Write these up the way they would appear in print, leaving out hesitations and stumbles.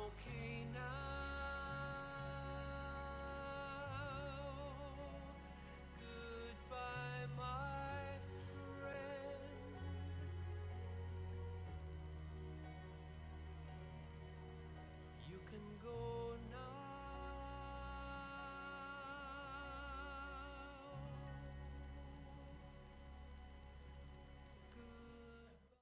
okay now. Goodbye, my friend. You can go now. Goodbye.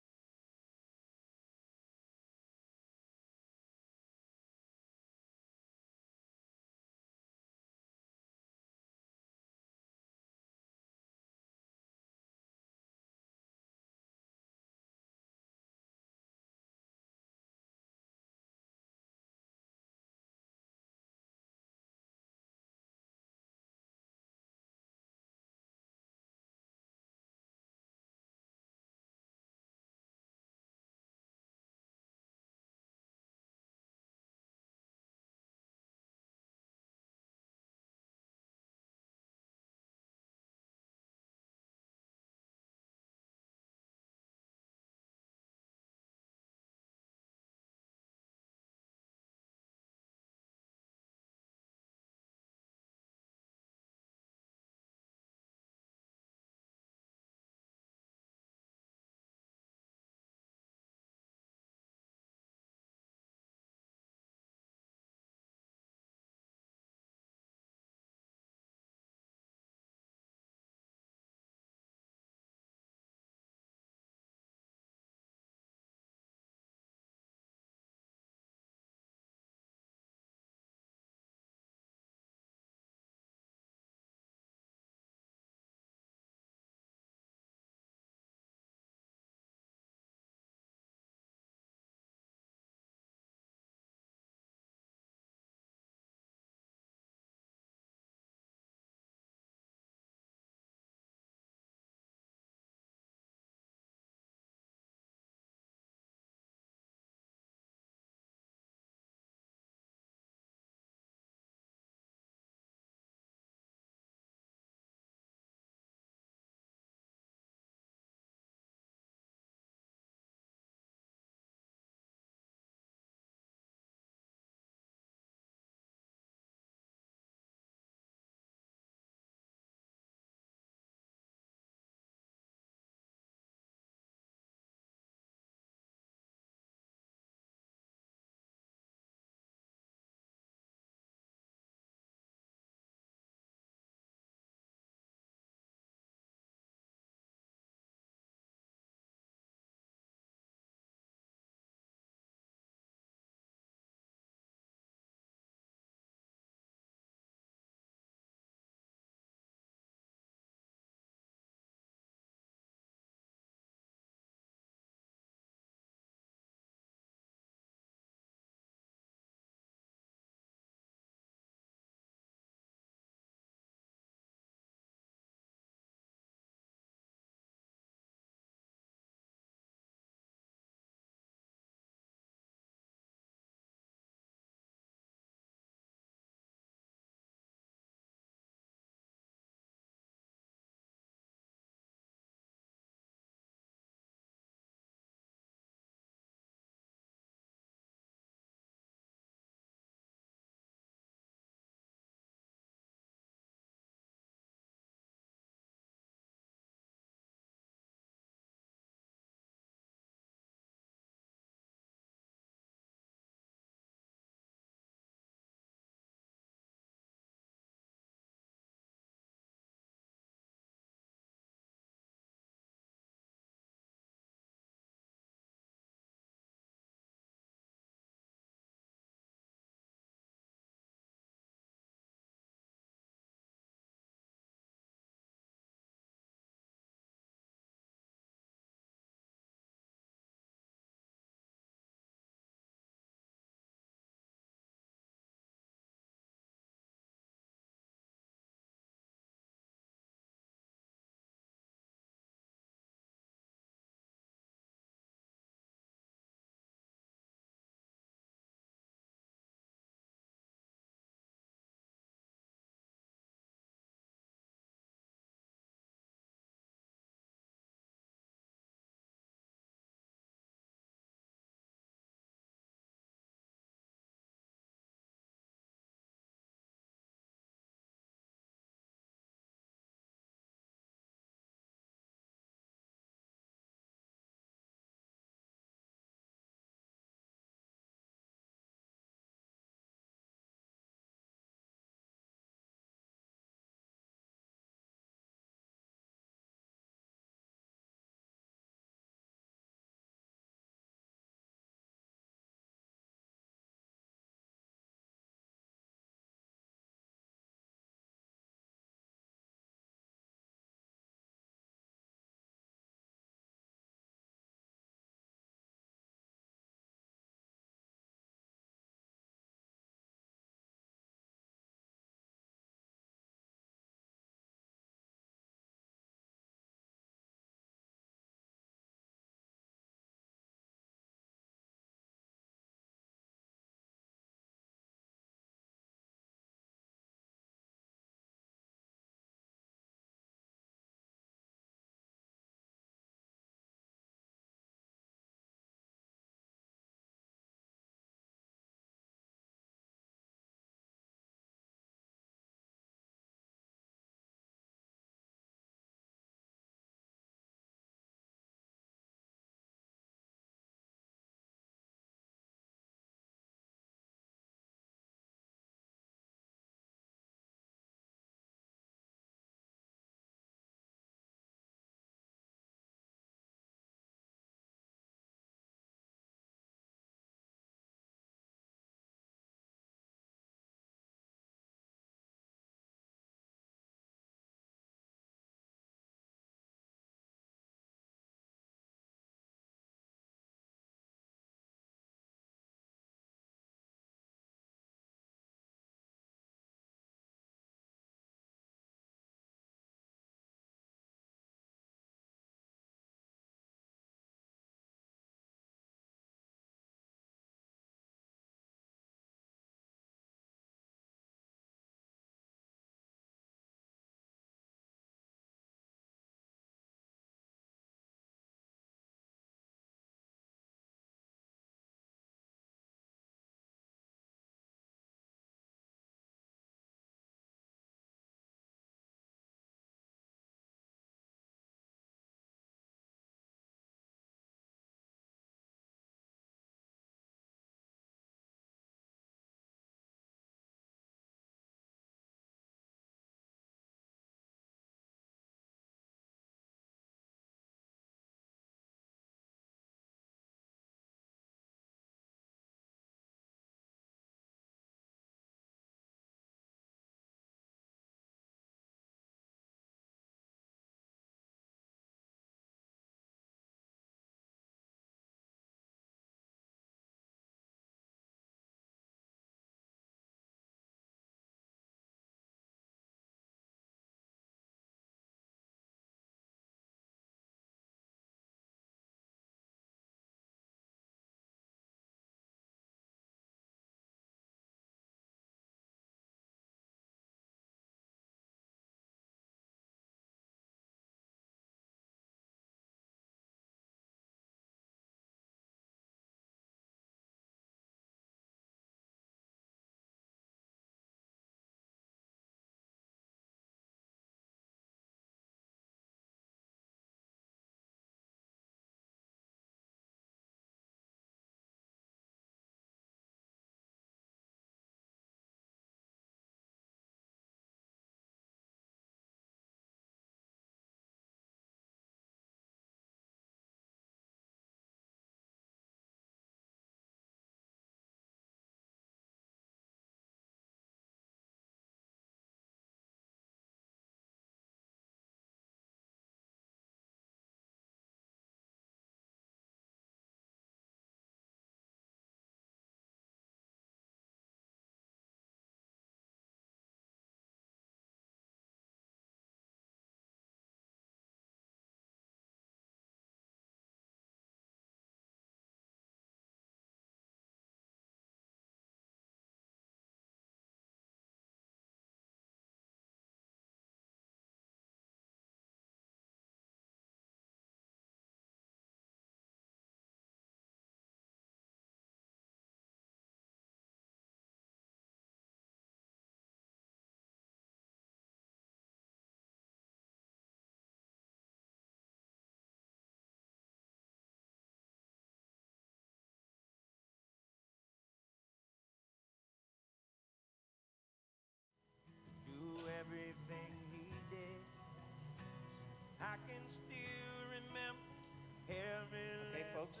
folks.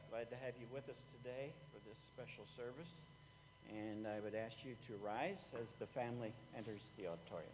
Glad to have you with us today for this special service. And I would ask you to rise as the family enters the auditorium.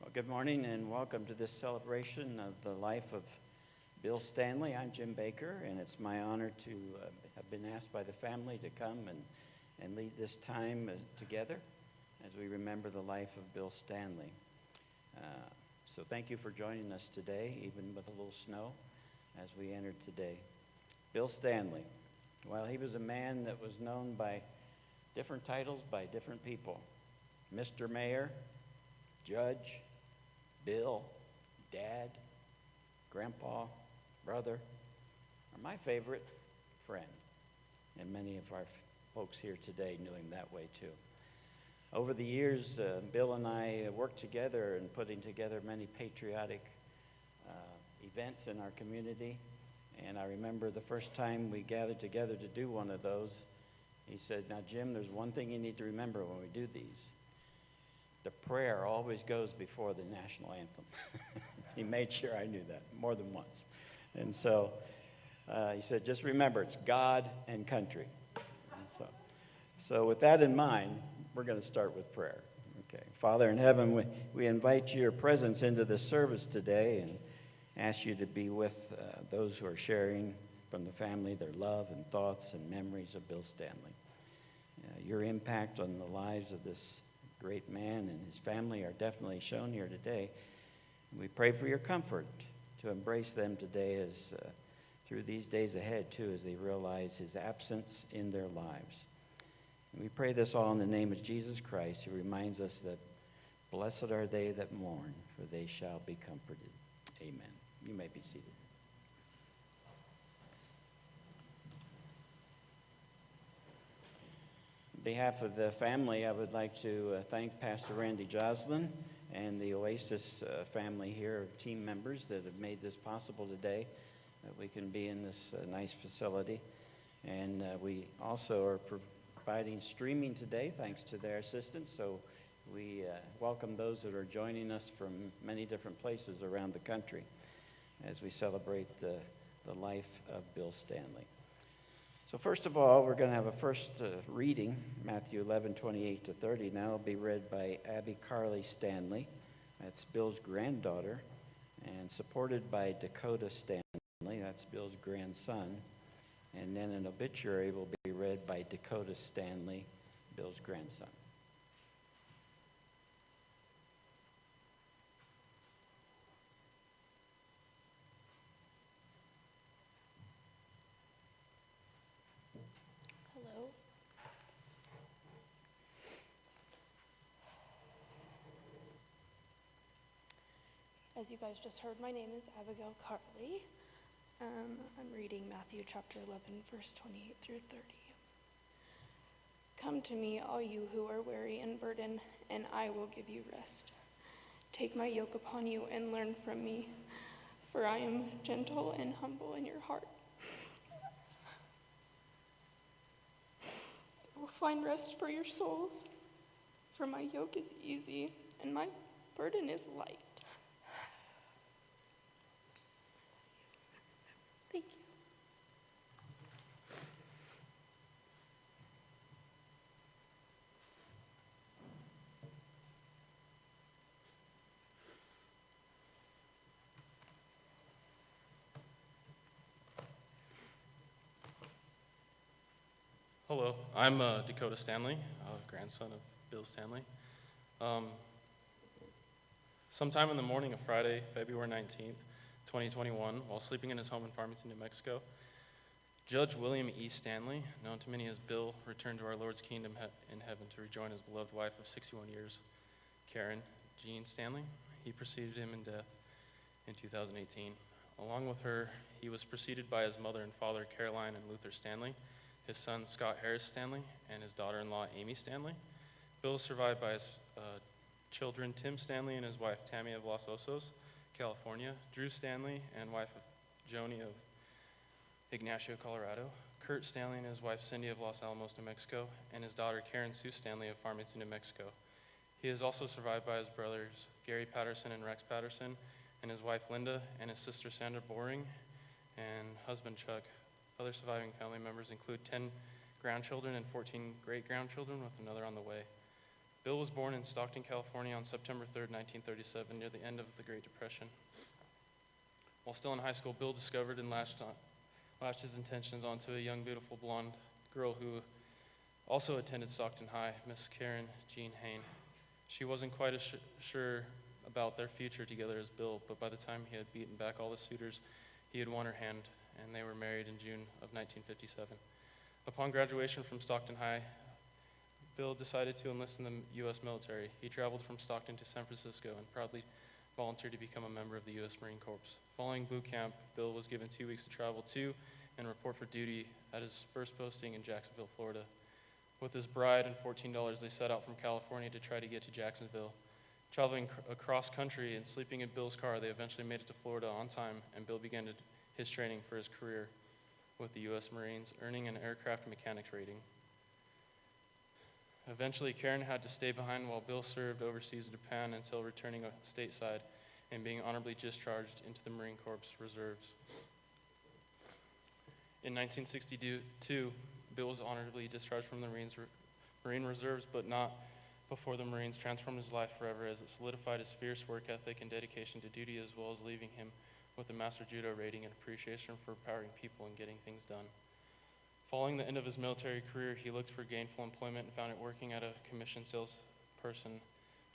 Well, good morning and welcome to this celebration of the life of Bill Standley. I'm Jim Baker, and it's my honor to have been asked by the family to come and lead this time together as we remember the life of Bill Standley. So thank you for joining us today, even with a little snow, as we entered today. Bill Standley. Well, he was a man that was known by different titles by different people. Mr. Mayor, Judge, Bill, Dad, Grandpa, brother, or my favorite, friend. And many of our folks here today knew him that way too. Over the years, Bill and I worked together in putting together many patriotic events in our community. And I remember the first time we gathered together to do one of those, he said, "Now, Jim, there's one thing you need to remember when we do these. The prayer always goes before the national anthem." He made sure I knew that more than once. And so he said, "Just remember, it's God and country." And so with that in mind, we're going to start with prayer. Okay. Father in heaven, we invite your presence into this service today and ask you to be with those who are sharing from the family their love and thoughts and memories of Bill Standley. Your impact on the lives of this great man and his family are definitely shown here today. We pray for your comfort to embrace them today as through these days ahead too, as they realize his absence in their lives. And we pray this all in the name of Jesus Christ, who reminds us that blessed are they that mourn, for they shall be comforted. Amen. You may be seated. On behalf of the family, I would like to thank Pastor Randy Joslin and the Oasis family here, team members that have made this possible today, that we can be in this nice facility. And we also are providing streaming today, thanks to their assistance. So we welcome those that are joining us from many different places around the country as we celebrate the life of Bill Standley. So first of all, we're going to have a first reading, Matthew 11:28-30. Now it'll be read by Abby Carly Standley. That's Bill's granddaughter, and supported by Dakota Standley. That's Bill's grandson. And then an obituary will be read by Dakota Standley, Bill's grandson. Hello. As you guys just heard, my name is Abigail Carley. I'm reading Matthew chapter 11, verse 28-30. Come to me, all you who are weary and burdened, and I will give you rest. Take my yoke upon you and learn from me, for I am gentle and humble in your heart. You will find rest for your souls, for my yoke is easy and my burden is light. Thank you. Hello, I'm Dakota Standley, grandson of Bill Standley. Um, Sometime in the morning of Friday, February 19th, 2021, while sleeping in his home in Farmington, New Mexico, Judge William E. Stanley, known to many as Bill, returned to our Lord's kingdom in heaven to rejoin his beloved wife of 61 years, Karen Jean Stanley. He preceded him in death in 2018. Along with her, he was preceded by his mother and father, Caroline and Luther Stanley, his son, Scott Harris Stanley, and his daughter-in-law, Amy Stanley. Bill is survived by his children, Tim Stanley and his wife, Tammy of Los Osos, California, Drew Stanley and wife Joni of Ignacio, Colorado, Kurt Stanley and his wife, Cindy of Los Alamos, New Mexico, and his daughter, Karen Sue Stanley of Farmington, New Mexico. He is also survived by his brothers, Gary Patterson and Rex Patterson, and his wife, Linda, and his sister, Sandra Boring, and husband, Chuck. Other surviving family members include 10 grandchildren and 14 great-grandchildren, with another on the way. Bill was born in Stockton, California on September 3rd, 1937, near the end of the Great Depression. While still in high school, Bill discovered and latched his intentions onto a young, beautiful blonde girl who also attended Stockton High, Miss Karen Jean Hain. She wasn't quite as sure about their future together as Bill, but by the time he had beaten back all the suitors, he had won her hand, and they were married in June of 1957. Upon graduation from Stockton High, Bill decided to enlist in the U.S. military. He traveled from Stockton to San Francisco and proudly volunteered to become a member of the U.S. Marine Corps. Following boot camp, Bill was given 2 weeks to travel to and report for duty at his first posting in Jacksonville, Florida. With his bride and $14, they set out from California to try to get to Jacksonville. Traveling across country and sleeping in Bill's car, they eventually made it to Florida on time, and Bill began his training for his career with the U.S. Marines, earning an aircraft mechanics rating. Eventually, Karen had to stay behind while Bill served overseas in Japan until returning stateside and being honorably discharged into the Marine Corps Reserves. In 1962, Bill was honorably discharged from the Marine Reserves, but not before the Marines transformed his life forever, as it solidified his fierce work ethic and dedication to duty, as well as leaving him with a Master Judo rating and appreciation for empowering people and getting things done. Following the end of his military career, he looked for gainful employment and found it working at a commission salesperson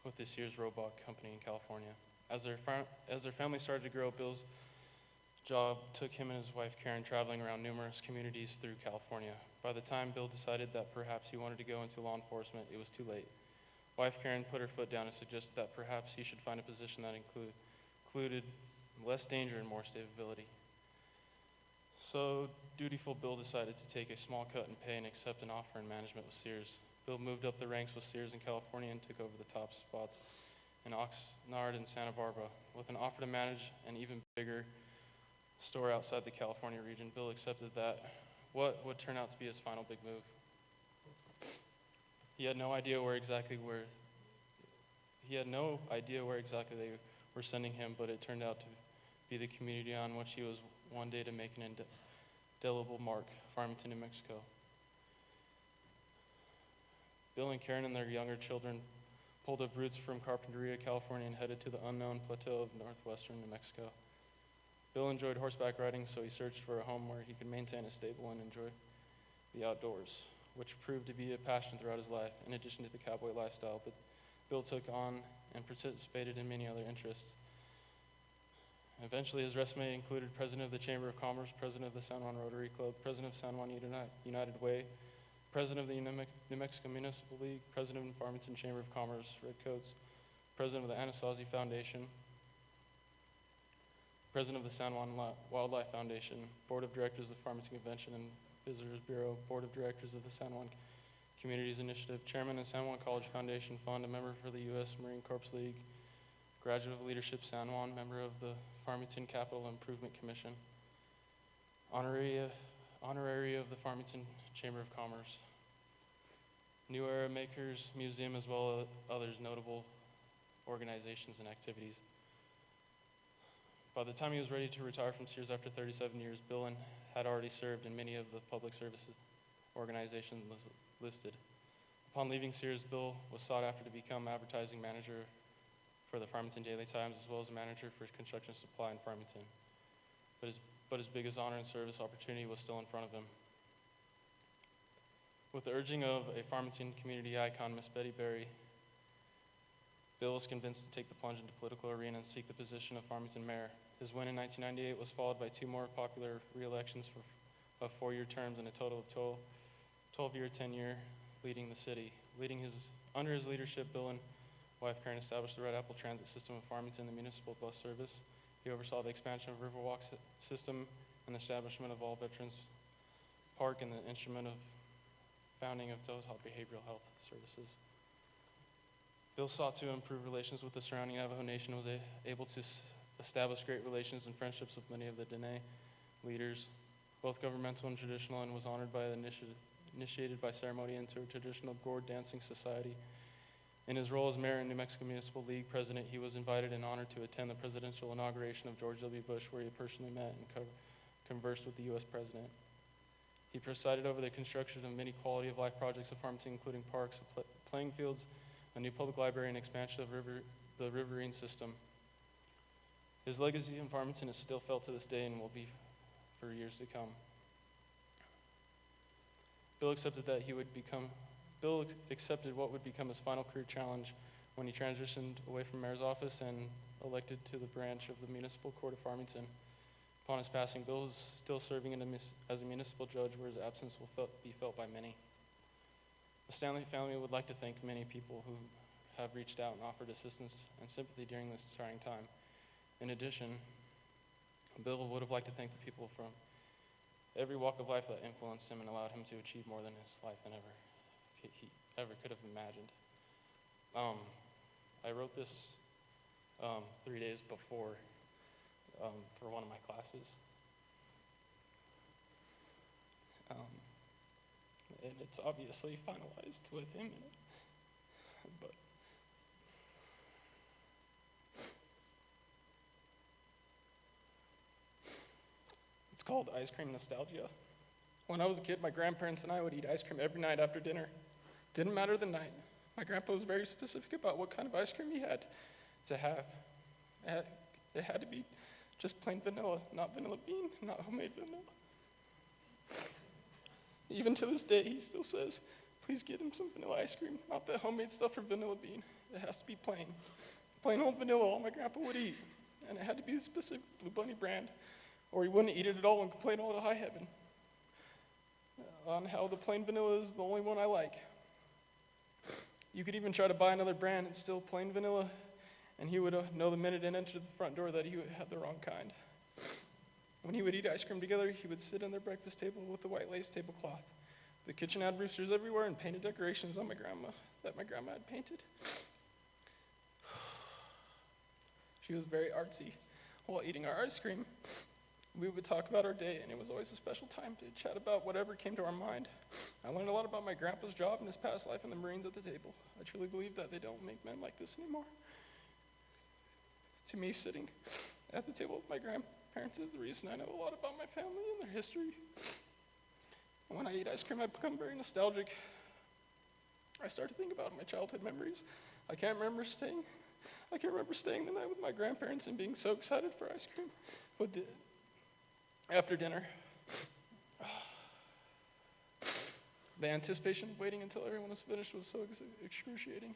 with this year's robot company in California. As their family started to grow, Bill's job took him and his wife Karen traveling around numerous communities through California. By the time Bill decided that perhaps he wanted to go into law enforcement, it was too late. Wife Karen put her foot down and suggested that perhaps he should find a position that included less danger and more stability. So dutiful Bill decided to take a small cut in pay and accept an offer in management with Sears. Bill moved up the ranks with Sears in California and took over the top spots in Oxnard and Santa Barbara. With an offer to manage an even bigger store outside the California region, Bill accepted that what would turn out to be his final big move. He had no idea where exactly they were sending him, but it turned out to be the community on which he was one day to make an indelible mark, Farmington, New Mexico. Bill and Karen and their younger children pulled up roots from Carpinteria, California, and headed to the unknown plateau of northwestern New Mexico. Bill enjoyed horseback riding, so he searched for a home where he could maintain a stable and enjoy the outdoors, which proved to be a passion throughout his life, in addition to the cowboy lifestyle. But Bill took on and participated in many other interests. Eventually, his resume included president of the Chamber of Commerce, president of the San Juan Rotary Club, president of San Juan United Way, president of the New Mexico Municipal League, president of the Farmington Chamber of Commerce, Redcoats, president of the Anasazi Foundation, president of the San Juan Wildlife Foundation, board of directors of the Farmington Convention and Visitors Bureau, board of directors of the San Juan Communities Initiative, chairman of San Juan College Foundation Fund, a member for the U.S. Marine Corps League, graduate of Leadership San Juan, member of the Farmington Capital Improvement Commission, honorary of the Farmington Chamber of Commerce, New Era Makers Museum, as well as others notable organizations and activities. By the time he was ready to retire from Sears after 37 years, Bill had already served in many of the public services organizations listed. Upon leaving Sears, Bill was sought after to become advertising manager for the Farmington Daily Times, as well as a manager for construction supply in Farmington. But his biggest honor and service opportunity was still in front of him. With the urging of a Farmington community icon, Miss Betty Berry, Bill was convinced to take the plunge into the political arena and seek the position of Farmington mayor. His win in 1998 was followed by 2 more popular re-elections of 4-year terms and a total of 12-year tenure leading the city. Under his leadership, Bill and wife Karen established the Red Apple Transit System of Farmington, the municipal bus service. He oversaw the expansion of Riverwalk system and the establishment of All Veterans Park and the instrument of founding of Total Behavioral Health Services. Bill sought to improve relations with the surrounding Navajo Nation and was able to establish great relations and friendships with many of the Dene leaders, both governmental and traditional, and was honored by the initiated by ceremony into a traditional gourd dancing society. In his role as mayor and New Mexico Municipal League president, he was invited and honored to attend the presidential inauguration of George W. Bush, where he personally met and conversed with the U.S. president. He presided over the construction of many quality of life projects of Farmington, including parks, playing fields, a new public library, and expansion of the riverine system. His legacy in Farmington is still felt to this day and will be for years to come. Bill accepted what would become his final career challenge when he transitioned away from mayor's office and elected to the branch of the Municipal Court of Farmington. Upon his passing, Bill is still serving as a municipal judge, where his absence will be felt by many. The Standley family would like to thank many people who have reached out and offered assistance and sympathy during this trying time. In addition, Bill would have liked to thank the people from every walk of life that influenced him and allowed him to achieve more than his life than he ever could have imagined. I wrote this 3 days before for one of my classes. And it's obviously finalized with him in it. But it's called Ice Cream Nostalgia. When I was a kid, my grandparents and I would eat ice cream every night after dinner. Didn't matter the night. My grandpa was very specific about what kind of ice cream he had to have. It had to be just plain vanilla, not vanilla bean, not homemade vanilla. Even to this day, he still says, please get him some vanilla ice cream, not that homemade stuff or vanilla bean. It has to be plain. Plain old vanilla, all my grandpa would eat. And it had to be the specific Blue Bunny brand, or he wouldn't eat it at all and complain all to high heaven on how the plain vanilla is the only one I like. You could even try to buy another brand, it's still plain vanilla, and he would know the minute it entered the front door that he had the wrong kind. When he would eat ice cream together, he would sit on their breakfast table with the white lace tablecloth. The kitchen had roosters everywhere and painted decorations on my grandma had painted. She was very artsy. While eating our ice cream, we would talk about our day, and it was always a special time to chat about whatever came to our mind. I learned a lot about my grandpa's job and his past life in the Marines at the table. I truly believe that they don't make men like this anymore. To me, sitting at the table with my grandparents is the reason I know a lot about my family and their history. And when I eat ice cream, I become very nostalgic. I start to think about my childhood memories. I can't remember staying the night with my grandparents and being so excited for ice cream. But after dinner, the anticipation of waiting until everyone was finished was so excruciating.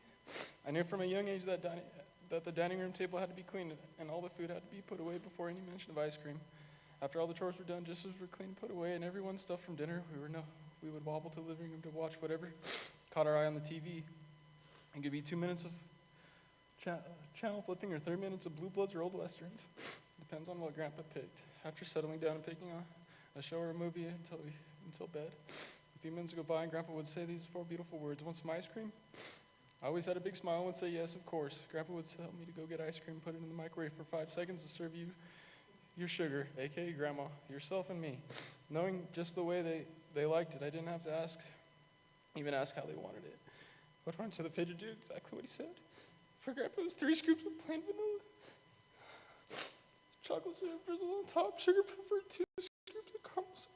I knew from a young age that the dining room table had to be cleaned and all the food had to be put away before any mention of ice cream. After all the chores were done, dishes were cleaned, put away, and everyone's stuff from dinner, we would wobble to the living room to watch whatever caught our eye on the TV. It could be 2 minutes of channel flipping or 30 minutes of Blue Bloods or Old Westerns. Depends on what Grandpa picked. After settling down and picking a show or a movie until bed, a few minutes go by and Grandpa would say these 4 beautiful words: want some ice cream? I always had a big smile and would say yes, of course. Grandpa would tell me to go get ice cream, put it in the microwave for 5 seconds to serve you your sugar, aka Grandma, yourself and me. Knowing just the way they liked it, I didn't have to even ask how they wanted it. Would run to the fridge to do exactly what he said. For Grandpa, it was 3 scoops of plain vanilla, chocolate syrup drizzle on top, sugar pepper, 2 scoops of caramel syrup.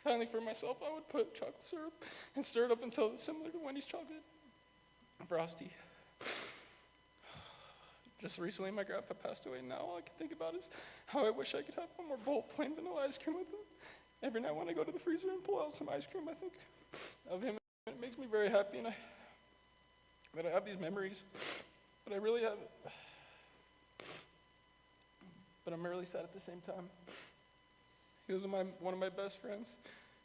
Finally, for myself, I would put chocolate syrup and stir it up until it was similar to Wendy's chocolate frosty. Just recently, my grandpa passed away, and now all I can think about is how I wish I could have one more bowl of plain vanilla ice cream with him. Every night when I go to the freezer and pull out some ice cream, I think of him, and it makes me very happy, and that I have these memories, but I really have, but I'm really sad at the same time. He was one of my best friends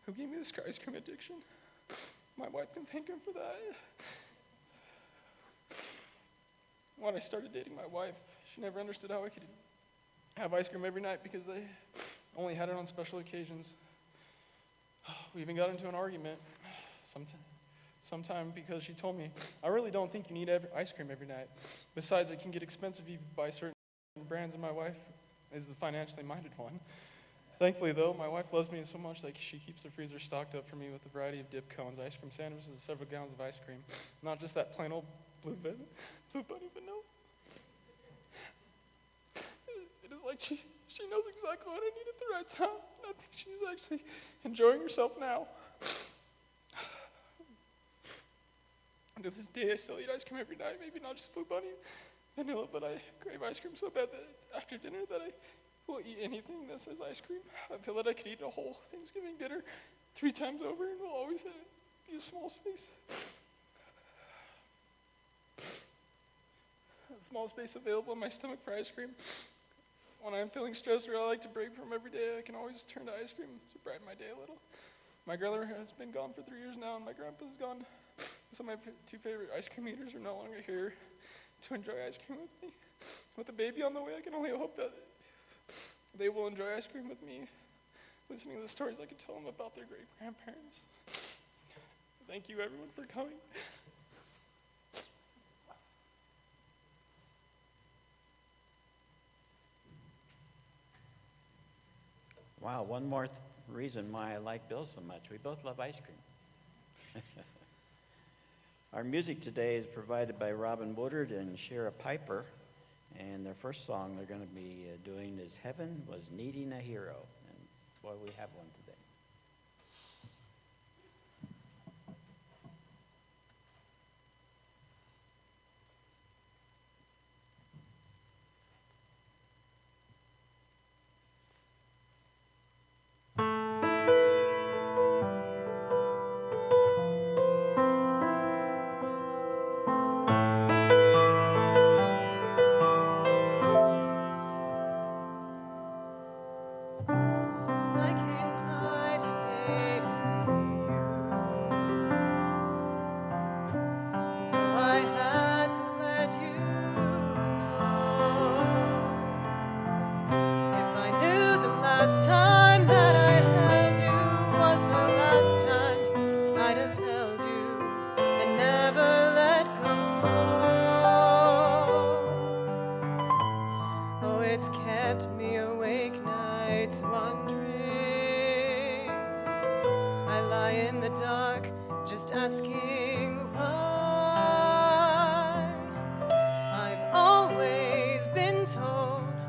who gave me this ice cream addiction. My wife can thank him for that. When I started dating my wife, she never understood how I could have ice cream every night because they only had it on special occasions. We even got into an argument sometime because she told me, I really don't think you need ice cream every night. Besides, it can get expensive if you buy certain brands, and my wife is the financially minded one. Thankfully, though, my wife loves me so much that she keeps the freezer stocked up for me with a variety of dip cones, ice cream sandwiches, and several gallons of ice cream. Not just that plain old blue bunny, but no. It is like she knows exactly what I need at the right time, and I think she's actually enjoying herself now. And to this day, I still eat ice cream every night, maybe not just Blue Bunny, vanilla, but I crave ice cream so bad that after dinner that I will eat anything that says ice cream. I feel that I could eat a whole Thanksgiving dinner 3 times over, and will always be a small space. A small space available in my stomach for ice cream. When I'm feeling stressed or I like to break from every day, I can always turn to ice cream to brighten my day a little. My grandmother has been gone for 3 years now, and my grandpa's gone. So my 2 favorite ice cream eaters are no longer here to enjoy ice cream with me. With a baby on the way, I can only hope that they will enjoy ice cream with me, listening to the stories I could tell them about their great-grandparents. Thank you, everyone, for coming. Wow, one more reason why I like Bill so much. We both love ice cream. Our music today is provided by Robin Woodard and Shara Piper, and their first song they're going to be doing is Heaven Was Needing a Hero, and boy, we have one today. I came by today to see you, though I had to let you know. If I knew the last time that I held you was the last time, I'd have held you and never let go. Oh, it's kept me awake nights wondering. I lie in the dark just asking why. I've always been told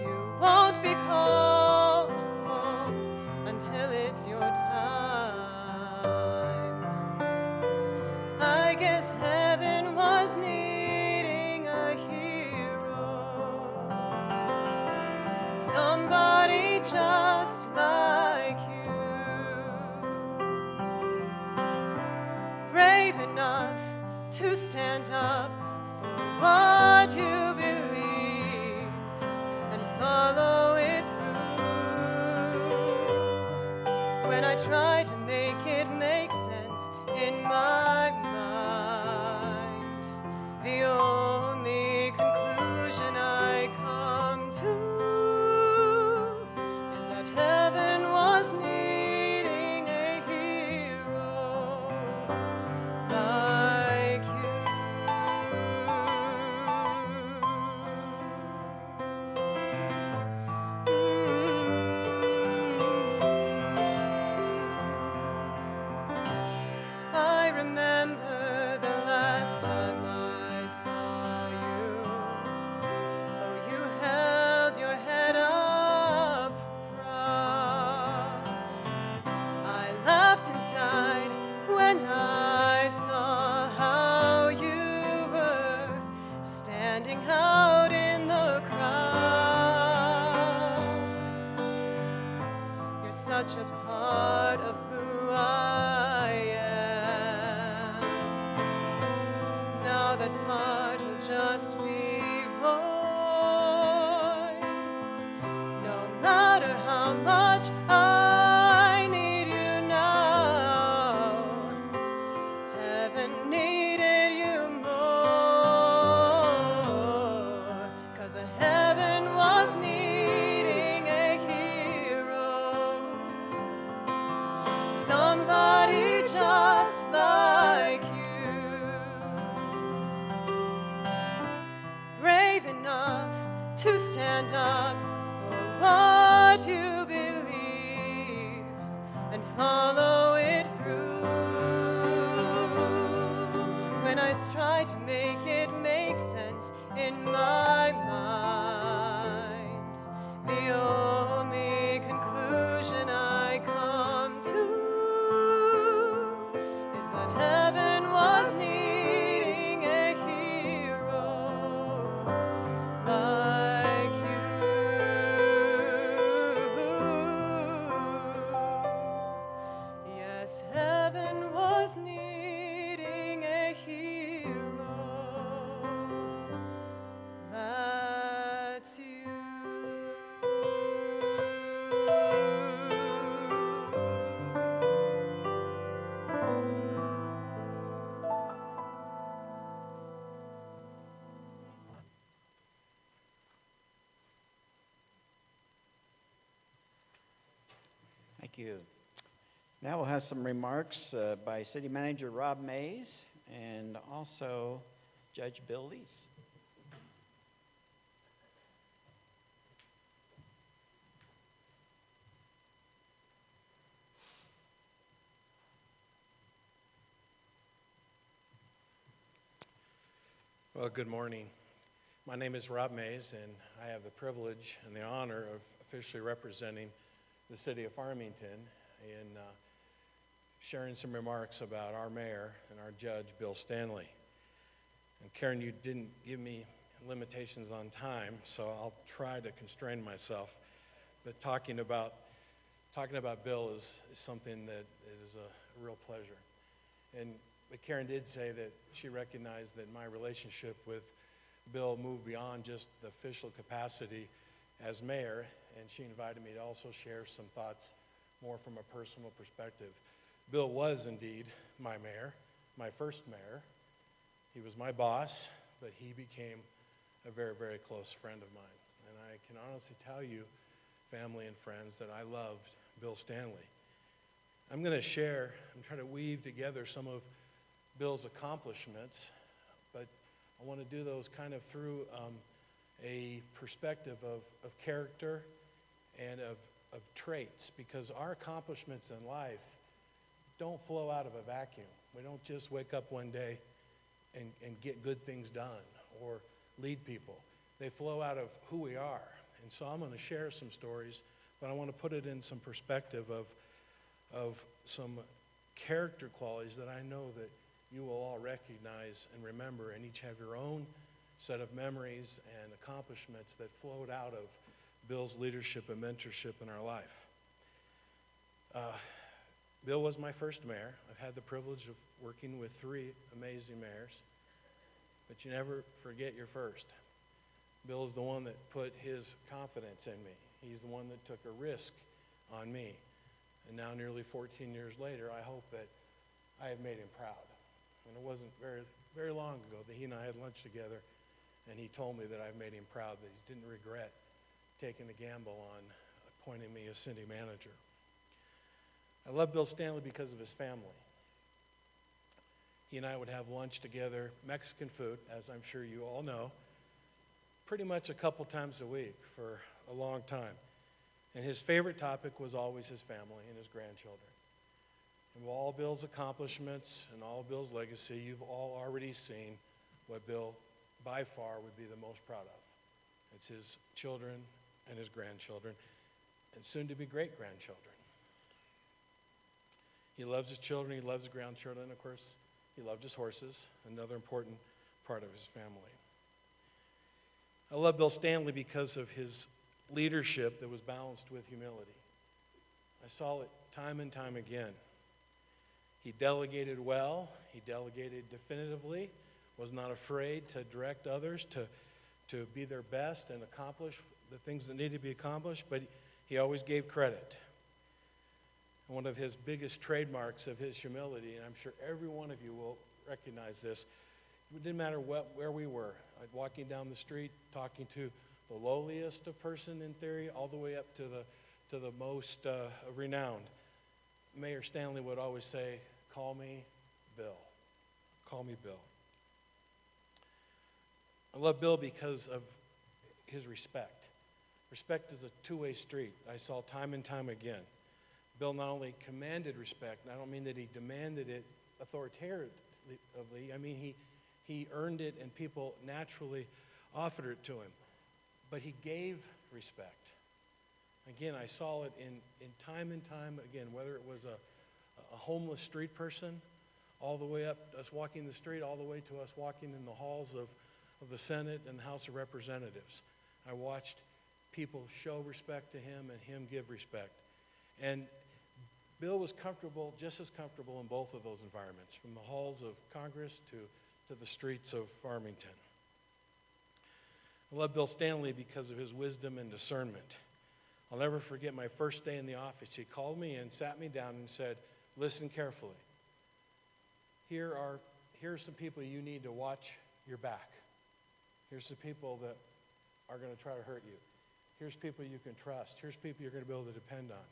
you won't be called home until it's your time. I guess heaven was needing a hero, somebody just like you, brave enough to stand up for what you believe and follow it through. When I try to make it make sense in my mind, the only conclusion I come to is that heaven was needing a hero like you. such a part of who I am. Now that part will just be void. No matter how much I need you now, heaven needed you more. 'Cause heaven was needing a hero, somebody just like you, brave enough to stand up for what you believe and follow it through. When I try to make it make sense in my mind, the only conclusion I come to is that heaven was needing a hero like you. Yes, heaven was needing a hero. That's you. Thank you. Now we'll have some remarks by City Manager Rob Mays and also Judge Bill Lees. Well, good morning. My name is Rob Mays, and I have the privilege and the honor of officially representing the city of Farmington in sharing some remarks about our mayor and our judge, Bill Standley. And Karen, you didn't give me limitations on time, so I'll try to constrain myself. But talking about Bill is something that is a real pleasure. But Karen did say that she recognized that my relationship with Bill moved beyond just the official capacity as mayor, and she invited me to also share some thoughts more from a personal perspective. Bill was indeed my mayor, my first mayor. He was my boss, but he became a very, very close friend of mine. And I can honestly tell you, family and friends, that I loved Bill Standley. I'm going to share and try to weave together some of Bill's accomplishments, but I want to do those kind of through a perspective of character and of traits, because our accomplishments in life don't flow out of a vacuum. We don't just wake up one day and get good things done or lead people. They flow out of who we are. And so I'm going to share some stories, but I want to put it in some perspective of some character qualities that I know that you will all recognize and remember, and each have your own set of memories and accomplishments that flowed out of Bill's leadership and mentorship in our life. Bill was my first mayor. I've had the privilege of working with 3 amazing mayors, but you never forget your first. Bill is the one that put his confidence in me. He's the one that took a risk on me. And now, nearly 14 years later, I hope that I have made him proud. And it wasn't very, very long ago that he and I had lunch together, and he told me that I've made him proud, that he didn't regret taking the gamble on appointing me as city manager. I love Bill Standley because of his family. He and I would have lunch together, Mexican food, as I'm sure you all know, pretty much a couple times a week for a long time. And his favorite topic was always his family and his grandchildren. And with all Bill's accomplishments and all Bill's legacy, you've all already seen what Bill, by far, would be the most proud of. It's his children and his grandchildren, and soon-to-be great-grandchildren. He loves his children, he loves his grandchildren, of course, he loved his horses, another important part of his family. I love Bill Standley because of his leadership that was balanced with humility. I saw it time and time again. He delegated well, he delegated definitively, was not afraid to direct others to be their best and accomplish the things that needed to be accomplished, but he always gave credit. And one of his biggest trademarks of his humility, and I'm sure every one of you will recognize this, it didn't matter where we were, walking down the street, talking to the lowliest of person in theory, all the way up to the most renowned. Mayor Standley would always say, "Call me Bill. Call me Bill." I love Bill because of his respect. Respect is a two-way street. I saw time and time again. Bill not only commanded respect, and I don't mean that he demanded it authoritatively, I mean he earned it and people naturally offered it to him. But he gave respect. Again, I saw it in time and time again, whether it was a homeless street person, all the way up, us walking the street, all the way to us walking in the halls of the Senate and the House of Representatives. I watched people show respect to him and him give respect. And Bill was comfortable, just as comfortable in both of those environments, from the halls of Congress to the streets of Farmington. I love Bill Standley because of his wisdom and discernment. I'll never forget my first day in the office. He called me and sat me down and said, "Listen carefully. Here are some people you need to watch your back. Here's some people that are going to try to hurt you. Here's people you can trust. Here's people you're going to be able to depend on."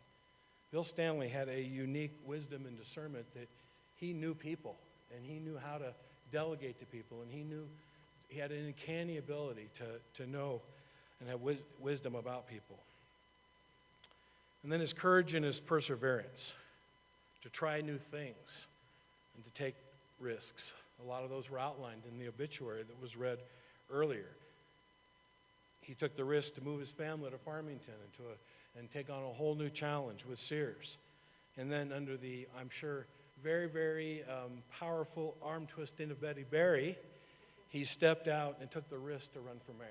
Bill Standley had a unique wisdom and discernment that he knew people, and he knew how to delegate to people, and he had an uncanny ability to know and have wisdom about people. And then his courage and his perseverance to try new things and to take risks. A lot of those were outlined in the obituary that was read earlier. He took the risk to move his family to Farmington and take on a whole new challenge with Sears. And then under the, I'm sure, very, very powerful arm twisting of Betty Berry, he stepped out and took the risk to run for mayor.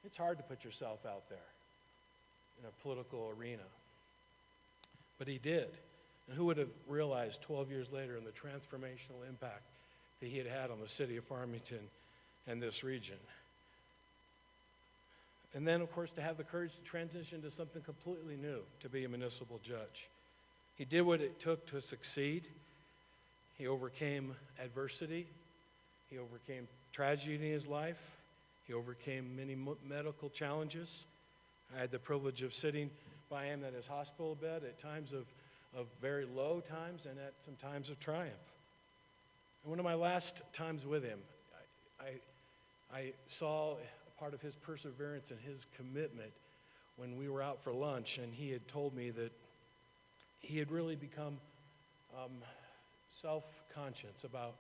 It's hard to put yourself out there in a political arena. But he did. And who would have realized 12 years later in the transformational impact that he had had on the city of Farmington and this region? And then, of course, to have the courage to transition to something completely new, to be a municipal judge. He did what it took to succeed. He overcame adversity. He overcame tragedy in his life. He overcame many medical challenges. I had the privilege of sitting by him at his hospital bed at times of very low times and at some times of triumph. And one of my last times with him, I saw part of his perseverance and his commitment when we were out for lunch, and he had told me that he had really become self-conscious about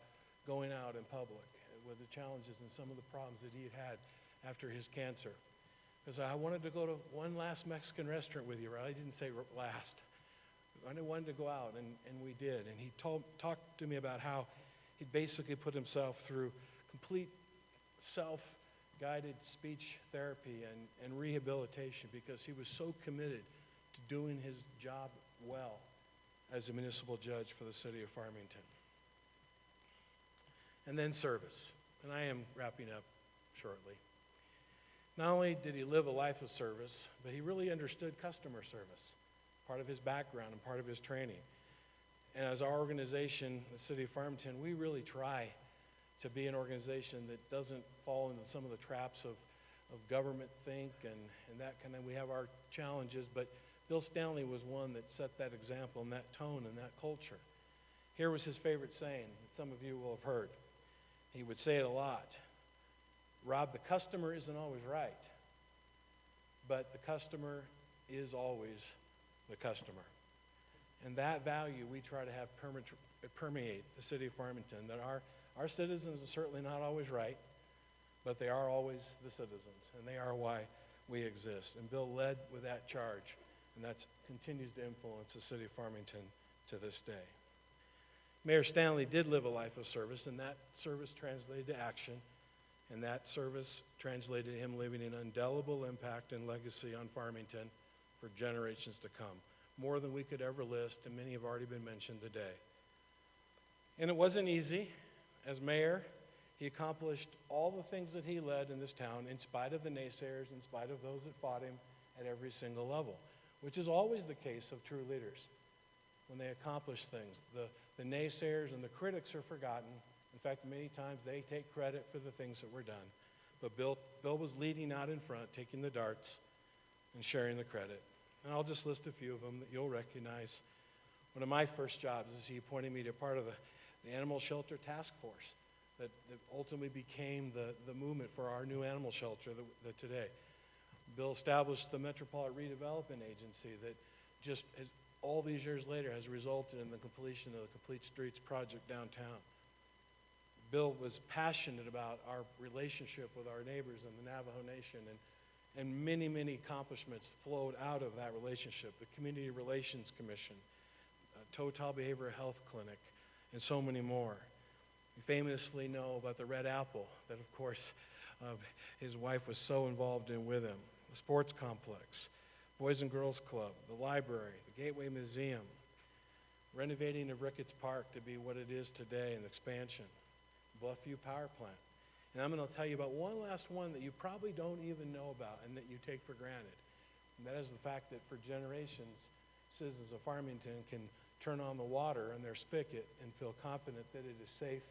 going out in public with the challenges and some of the problems that he had after his cancer. Because I wanted to go to one last Mexican restaurant with you, right? I didn't say last. I wanted to go out, and we did. And he talked to me about how he basically put himself through complete self-guided speech therapy and rehabilitation because he was so committed to doing his job well as a municipal judge for the city of Farmington. And then service. And I am wrapping up shortly. Not only did he live a life of service, but he really understood customer service, part of his background and part of his training. And as our organization, the City of Farmington, we really try to be an organization that doesn't fall into some of the traps of government think and that kind of, we have our challenges, but Bill Standley was one that set that example and that tone and that culture. Here was his favorite saying that some of you will have heard. He would say it a lot. "Rob, the customer isn't always right, but the customer is always the customer." And that value we try to have permeate the city of Farmington, that our citizens are certainly not always right, but they are always the citizens, and they are why we exist. And Bill led with that charge, and that continues to influence the city of Farmington to this day. Mayor Standley did live a life of service, and that service translated to action, and that service translated to him leaving an indelible impact and legacy on Farmington for generations to come. more than we could ever list, and many have already been mentioned today. And it wasn't easy. As mayor, he accomplished all the things that he led in this town in spite of the naysayers, in spite of those that fought him at every single level, which is always the case of true leaders. When they accomplish things, the naysayers and the critics are forgotten. In fact, many times they take credit for the things that were done. But Bill was leading out in front, taking the darts and sharing the credit. And I'll just list a few of them that you'll recognize. One of my first jobs is he appointed me to part of the Animal Shelter Task Force that ultimately became the movement for our new animal shelter that today. Bill established the Metropolitan Redevelopment Agency that just has, all these years later has resulted in the completion of the Complete Streets project downtown. Bill was passionate about our relationship with our neighbors in the Navajo Nation, and many, many accomplishments flowed out of that relationship. The Community Relations Commission, Total Behavioral Health Clinic, and so many more. We famously know about the Red Apple that, of course, his wife was so involved in with him. The sports complex, Boys and Girls Club, the library, the Gateway Museum, renovating of Ricketts Park to be what it is today, and expansion, Bluffview Power Plant. And I'm going to tell you about one last one that you probably don't even know about and that you take for granted. And that is the fact that for generations, citizens of Farmington can turn on the water in their spigot and feel confident that it is safe,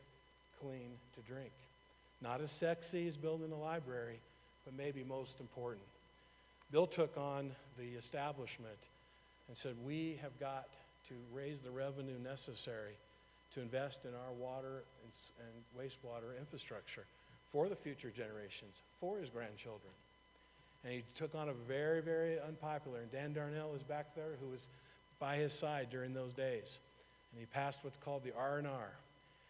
clean to drink. Not as sexy as building a library, but maybe most important. Bill took on the establishment and said, we have got to raise the revenue necessary to invest in our water and wastewater infrastructure for the future generations, for his grandchildren. And he took on a very, very unpopular, and Dan Darnell is back there, who was by his side during those days. And he passed what's called the R&R.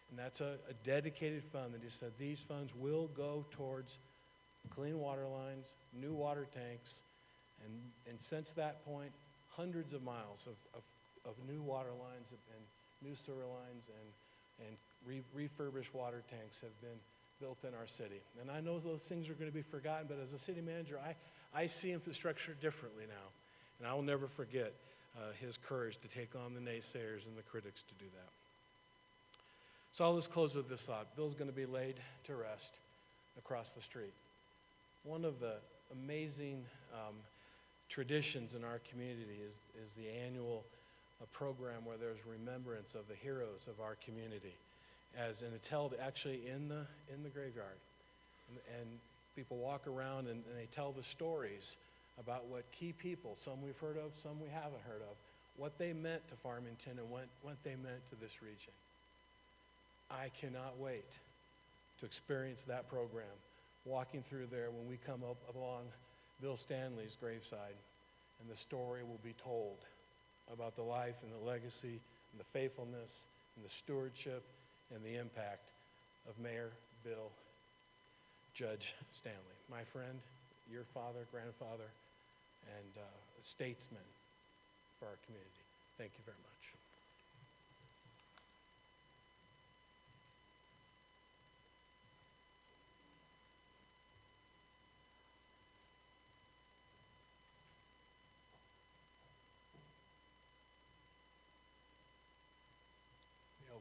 And that's a dedicated fund that he said these funds will go towards clean water lines, new water tanks, and since that point, hundreds of miles of new water lines and new sewer lines and refurbished water tanks have been built in our city. And I know those things are going to be forgotten, but as a city manager, I see infrastructure differently now. And I will never forget his courage to take on the naysayers and the critics to do that. So I'll just close with this thought. Bill's going to be laid to rest across the street. One of the amazing traditions in our community is the annual program where there's remembrance of the heroes of our community. And it's held actually in the graveyard. And people walk around and they tell the stories about what key people, some we've heard of, some we haven't heard of, what they meant to Farmington and what they meant to this region. I cannot wait to experience that program, walking through there when we come up along Bill Standley's graveside, and the story will be told about the life and the legacy and the faithfulness and the stewardship and the impact of Mayor Bill Judge Standley, my friend, your father, grandfather, and a statesman for our community. Thank you very much.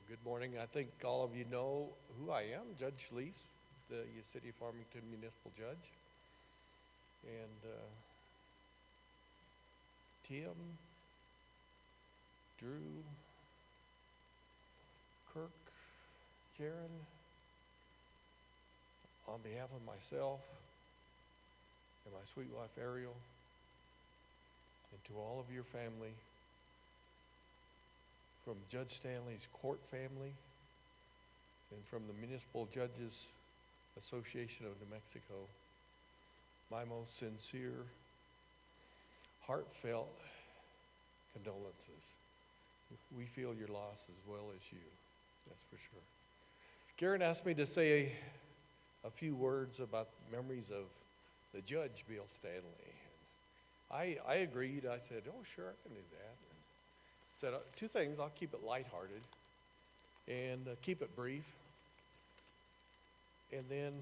Good morning. I think all of you know who I am, Judge Lease, the City of Farmington Municipal Judge. And Tim, Drew, Kirk, Karen, on behalf of myself and my sweet wife Ariel, and to all of your family, from Judge Stanley's court family and from the Municipal Judges Association of New Mexico, my most sincere, heartfelt condolences. We feel your loss as well as you, that's for sure. Karen asked me to say a few words about memories of the Judge, Bill Standley. I agreed. I said, oh, sure, I can do that. Said two things. I'll keep it lighthearted and keep it brief. And then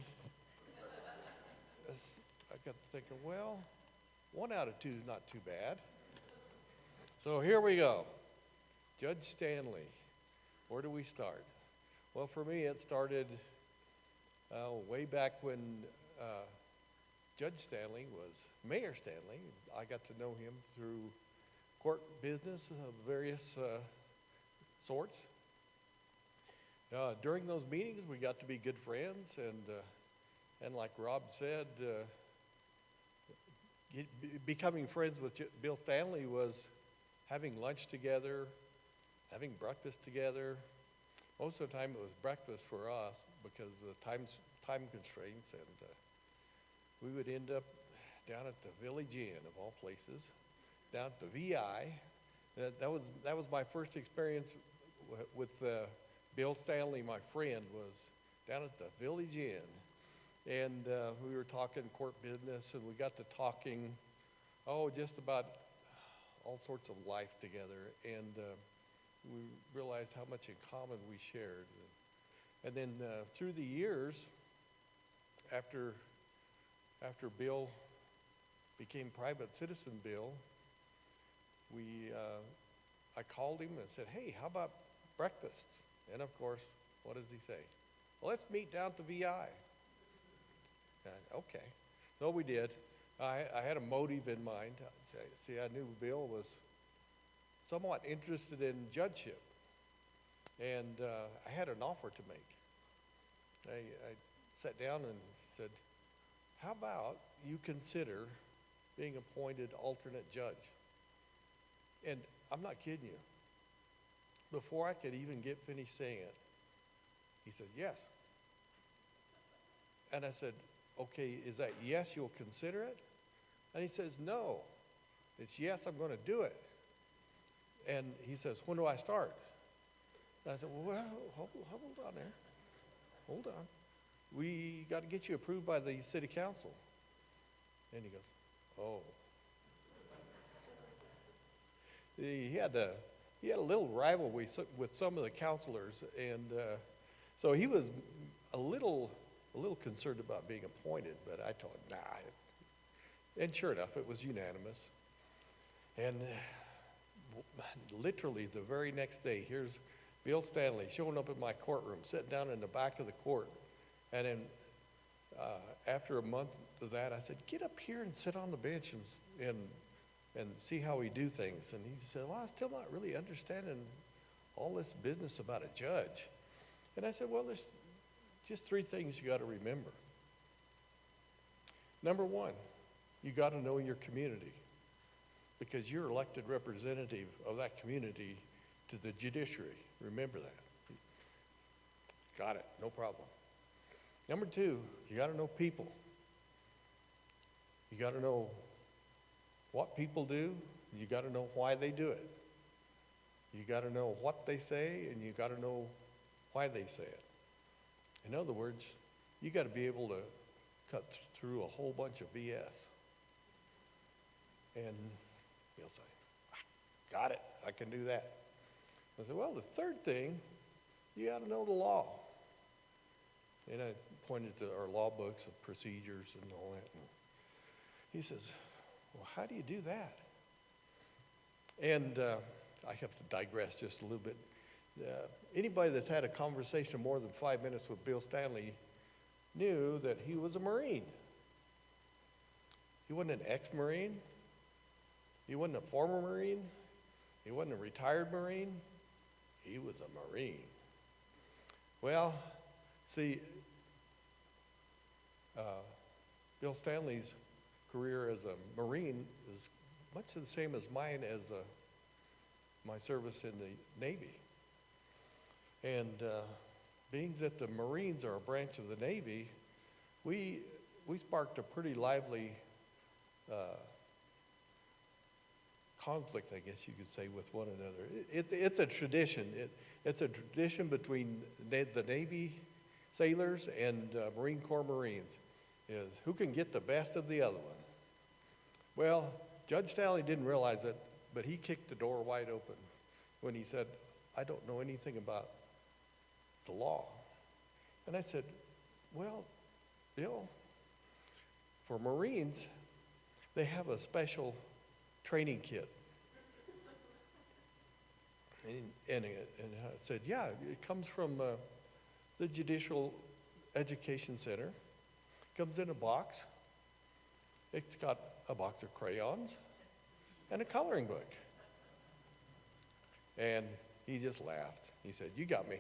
I got thinking, well, 1 out of 2 is not too bad. So here we go. Judge Standley. Where do we start? Well, for me, it started way back when Judge Standley was Mayor Standley. I got to know him through court business of various sorts. During those meetings, we got to be good friends, and like Rob said, becoming friends with Bill Standley was having lunch together, having breakfast together. Most of the time, it was breakfast for us because of the time constraints, and we would end up down at the Village Inn, of all places, down at the VI. That was my first experience with Bill Standley, my friend, was down at the Village Inn. And we were talking court business, and we got to talking, just about all sorts of life together. And we realized how much in common we shared. And then through the years, after Bill became private citizen Bill, I called him and said, hey, how about breakfast? And of course, what does he say? Well, let's meet down at the VI. Okay, so we did. I had a motive in mind. See, I knew Bill was somewhat interested in judgeship, and I had an offer to make. I sat down and said, how about you consider being appointed alternate judge? And I'm not kidding you. Before I could even get finished saying it, he said, yes. And I said, okay, is that yes, you'll consider it? And he says, no, it's yes, I'm going to do it. And he says, when do I start? And I said, well, hold on there. Hold on. We got to get you approved by the city council. And he goes, oh. He had a little rivalry with some of the counselors, and so he was a little concerned about being appointed, but I told him, nah. And sure enough, it was unanimous. And literally the very next day, here's Bill Standley showing up in my courtroom, sitting down in the back of the court. And then after a month of that, I said, get up here and sit on the bench and see how we do things. And he said, well, I'm still not really understanding all this business about a judge. And I said, well, there's just three things you got to remember. Number one, you got to know your community, because you're elected representative of that community to the judiciary. Remember that. Got it, no problem. Number two, you got to know people. You got to know what people do. You got to know why they do it. You got to know what they say, and you got to know why they say it. In other words, you got to be able to cut through a whole bunch of BS. And he'll say, got it, I can do that. I said, well, the third thing, you got to know the law. And I pointed to our law books of procedures and all that. And he says, well, how do you do that? And I have to digress just a little bit. Anybody that's had a conversation more than 5 minutes with Bill Standley knew that he was a Marine. He wasn't an ex-Marine. He wasn't a former Marine. He wasn't a retired Marine. He was a Marine. Well, see, Bill Standley's career as a Marine is much the same as mine as my service in the Navy. And being that the Marines are a branch of the Navy, we sparked a pretty lively conflict, I guess you could say, with one another. It's a tradition. It's a tradition between the Navy sailors and Marine Corps Marines, is who can get the best of the other one. Well, Judge Standley didn't realize it, but he kicked the door wide open when he said, I don't know anything about the law. And I said, well, Bill, for Marines, they have a special training kit And I said, yeah, it comes from the Judicial Education Center. Comes in a box. It's got a box of crayons and a coloring book. And he just laughed. He said, you got me.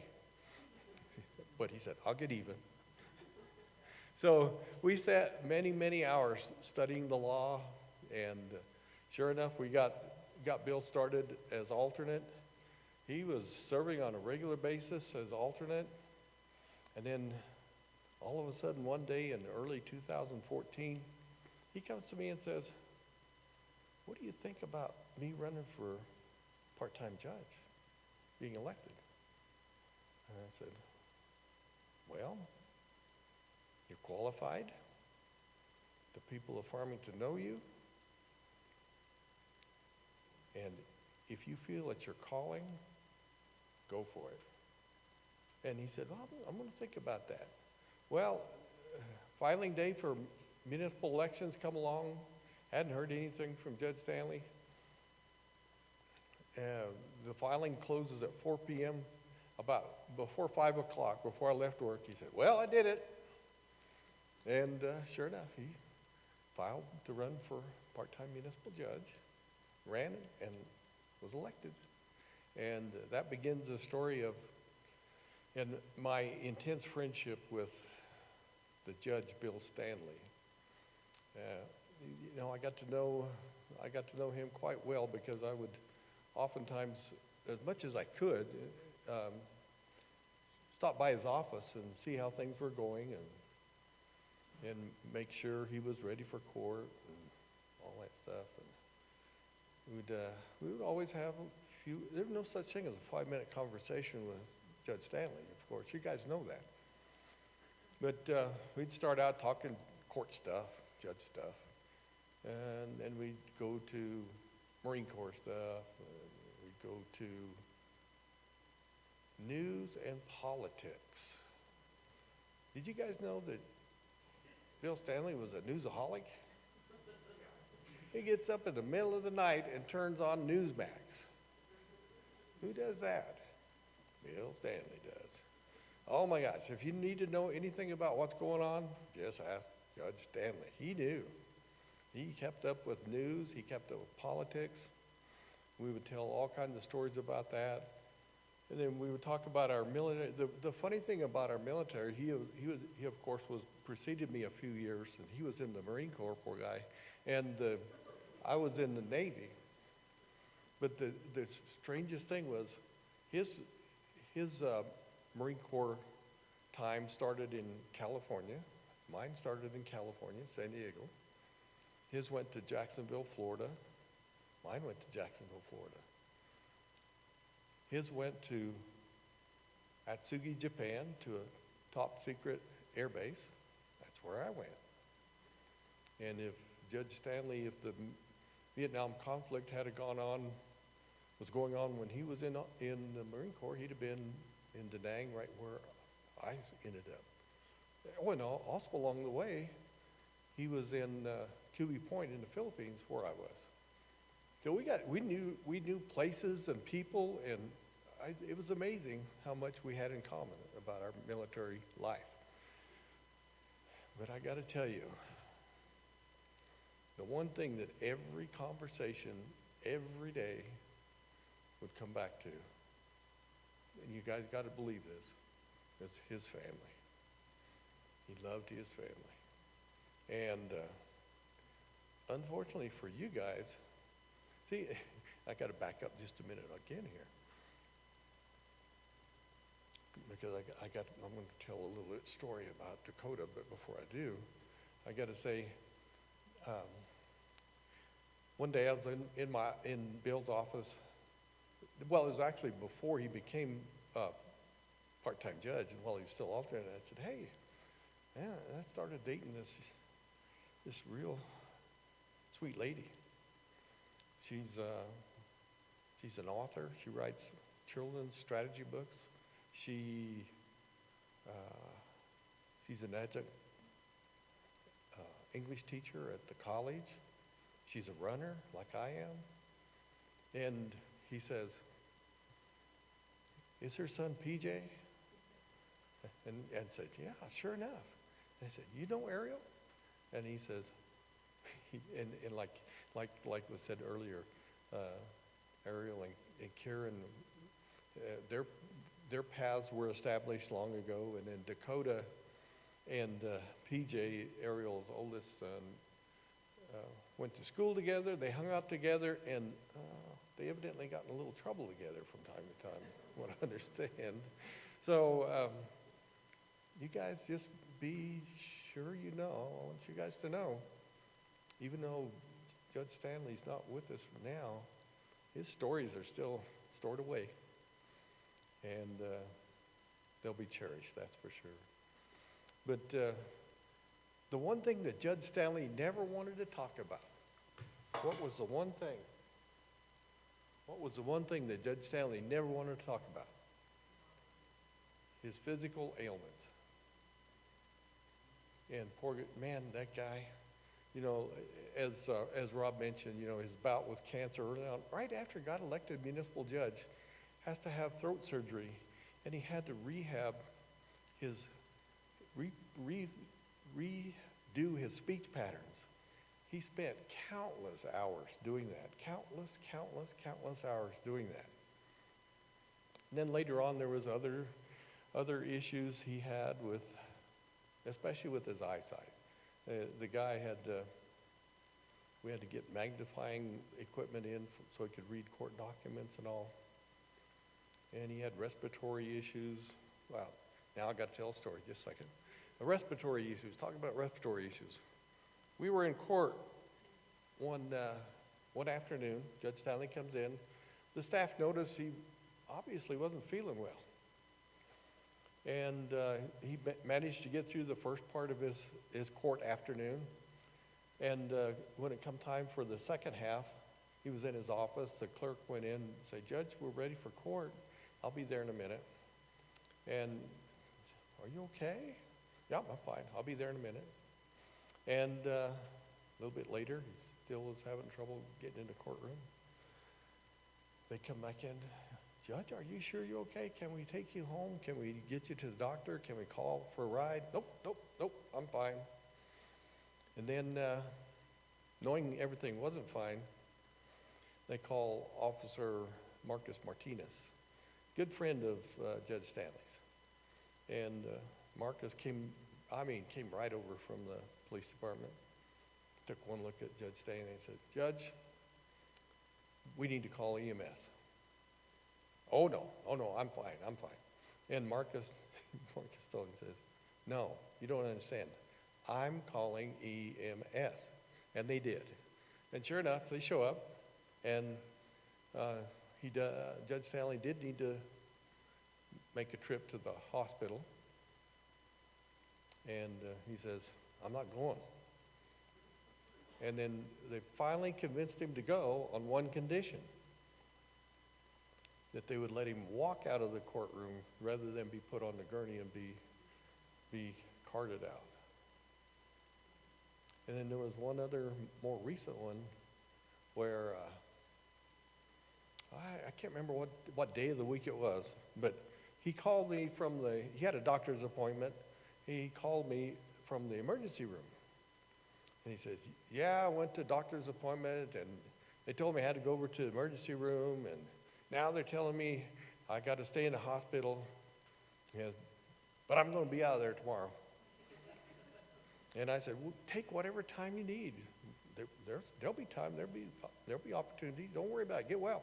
But he said, I'll get even. So we sat many, many hours studying the law, and sure enough, we got Bill started as alternate. He was serving on a regular basis as alternate, and then all of a sudden one day in early 2014, he comes to me and says, what do you think about me running for part-time judge, being elected? And I said, well, you're qualified. The people of Farmington know you. And if you feel it's your calling, go for it. And he said, well, I'm going to think about that. Well, filing day for municipal elections come along. Hadn't heard anything from Judge Standley. The filing closes at 4 p.m. About before 5 o'clock, before I left work, he said, well, I did it. And sure enough, he filed to run for part-time municipal judge, ran and was elected. And that begins a story of and my intense friendship with the judge, Bill Standley. I got to know him quite well because I would oftentimes, as much as I could, stop by his office and see how things were going and make sure he was ready for court and all that stuff. And we would always have a few. There's no such thing as a 5-minute conversation with Judge Standley, of course. You guys know that. But we'd start out talking court stuff, judge stuff, and then we'd go to Marine Corps stuff. We'd go to news and politics. Did you guys know that Bill Standley was a newsaholic? He gets up in the middle of the night and turns on Newsmax. Who does that? Bill Standley does. Oh my gosh, if you need to know anything about what's going on, just ask Judge Standley. He knew. He kept up with news, he kept up with politics. We would tell all kinds of stories about that. And then we would talk about our military. The funny thing about our military, he of course preceded me a few years, and he was in the Marine Corps, poor guy, and I was in the Navy. But the strangest thing was his Marine Corps time started in California. Mine started in California, San Diego. His went to Jacksonville, Florida. Mine went to Jacksonville, Florida. His went to Atsugi, Japan, to a top secret air base. That's where I went. And if Judge Standley, if the Vietnam conflict had was going on when he was in the Marine Corps, he'd have been in Da Nang, right where I ended up. Oh, and also along the way, he was in Cuby Point in the Philippines, where I was. So we knew places and people, and it was amazing how much we had in common about our military life. But I got to tell you, the one thing that every conversation, every day, would come back to, and you guys got to believe this, is his family. He loved his family. And unfortunately for you guys, see, I got to back up just a minute again here. Because I'm going to tell a little story about Dakota, but before I do, I got to say, one day I was in Bill's office. Well, it was actually before he became part-time judge, and while he was still alternate, I said, hey, man, I started dating this real sweet lady. She's an author. She writes children's strategy books. She's an adjunct English teacher at the college. She's a runner like I am. And he says, is her son PJ? And said, yeah, sure enough. And I said, you know Ariel? And he says, and like was said earlier, Ariel and Karen, their paths were established long ago, and then Dakota and PJ, Ariel's oldest son, went to school together. They hung out together, and they evidently got in a little trouble together from time to time, what I understand. So you guys just be sure you know. I want you guys to know, even though Judge Standley's not with us now, his stories are still stored away, and they'll be cherished, that's for sure. But the one thing that Judge Standley never wanted to talk about, what was the one thing? What was the one thing that Judge Standley never wanted to talk about? His physical ailments. And poor man, that guy, you know, as Rob mentioned, you know, his bout with cancer early on, right after he got elected municipal judge, has to have throat surgery, and he had to rehab his, redo his speech patterns. He spent countless hours doing that, countless hours doing that. And then later on, there was other issues he had with, especially with his eyesight. The guy we had to get magnifying equipment in so he could read court documents and all. And he had respiratory issues. Well, now I got to tell a story, just a second. The respiratory issues, talking about respiratory issues. We were in court one afternoon. Judge Stanley comes in. The staff noticed he obviously wasn't feeling well. And he managed to get through the first part of his court afternoon. And when it come time for the second half, he was in his office. The clerk went in and said, Judge, we're ready for court. I'll be there in a minute. And, are you okay? Yeah, I'm fine. I'll be there in a minute. And a little bit later, he still was having trouble getting into the courtroom. They come back in. Judge, are you sure you're okay? Can we take you home? Can we get you to the doctor? Can we call for a ride? Nope, I'm fine. And then, knowing everything wasn't fine, they call Officer Marcus Martinez, good friend of Judge Stanley's. And Marcus came right over from the police department, took one look at Judge Stanley and said, Judge, we need to call EMS. Oh no, I'm fine. And Marcus told him, says, no, you don't understand. I'm calling EMS. And they did. And sure enough, they show up, and Judge Stanley did need to make a trip to the hospital. And he says, I'm not going. And then they finally convinced him to go on one condition, that they would let him walk out of the courtroom rather than be put on the gurney and be carted out. And then there was one other more recent one where I can't remember what day of the week it was, but he called me he had a doctor's appointment. He called me from the emergency room. And he says, yeah, I went to a doctor's appointment, and they told me I had to go over to the emergency room, and now they're telling me I got to stay in the hospital, but I'm going to be out of there tomorrow. And I said, well, take whatever time you need. There'll be time, there'll be opportunity. Don't worry about it, get well.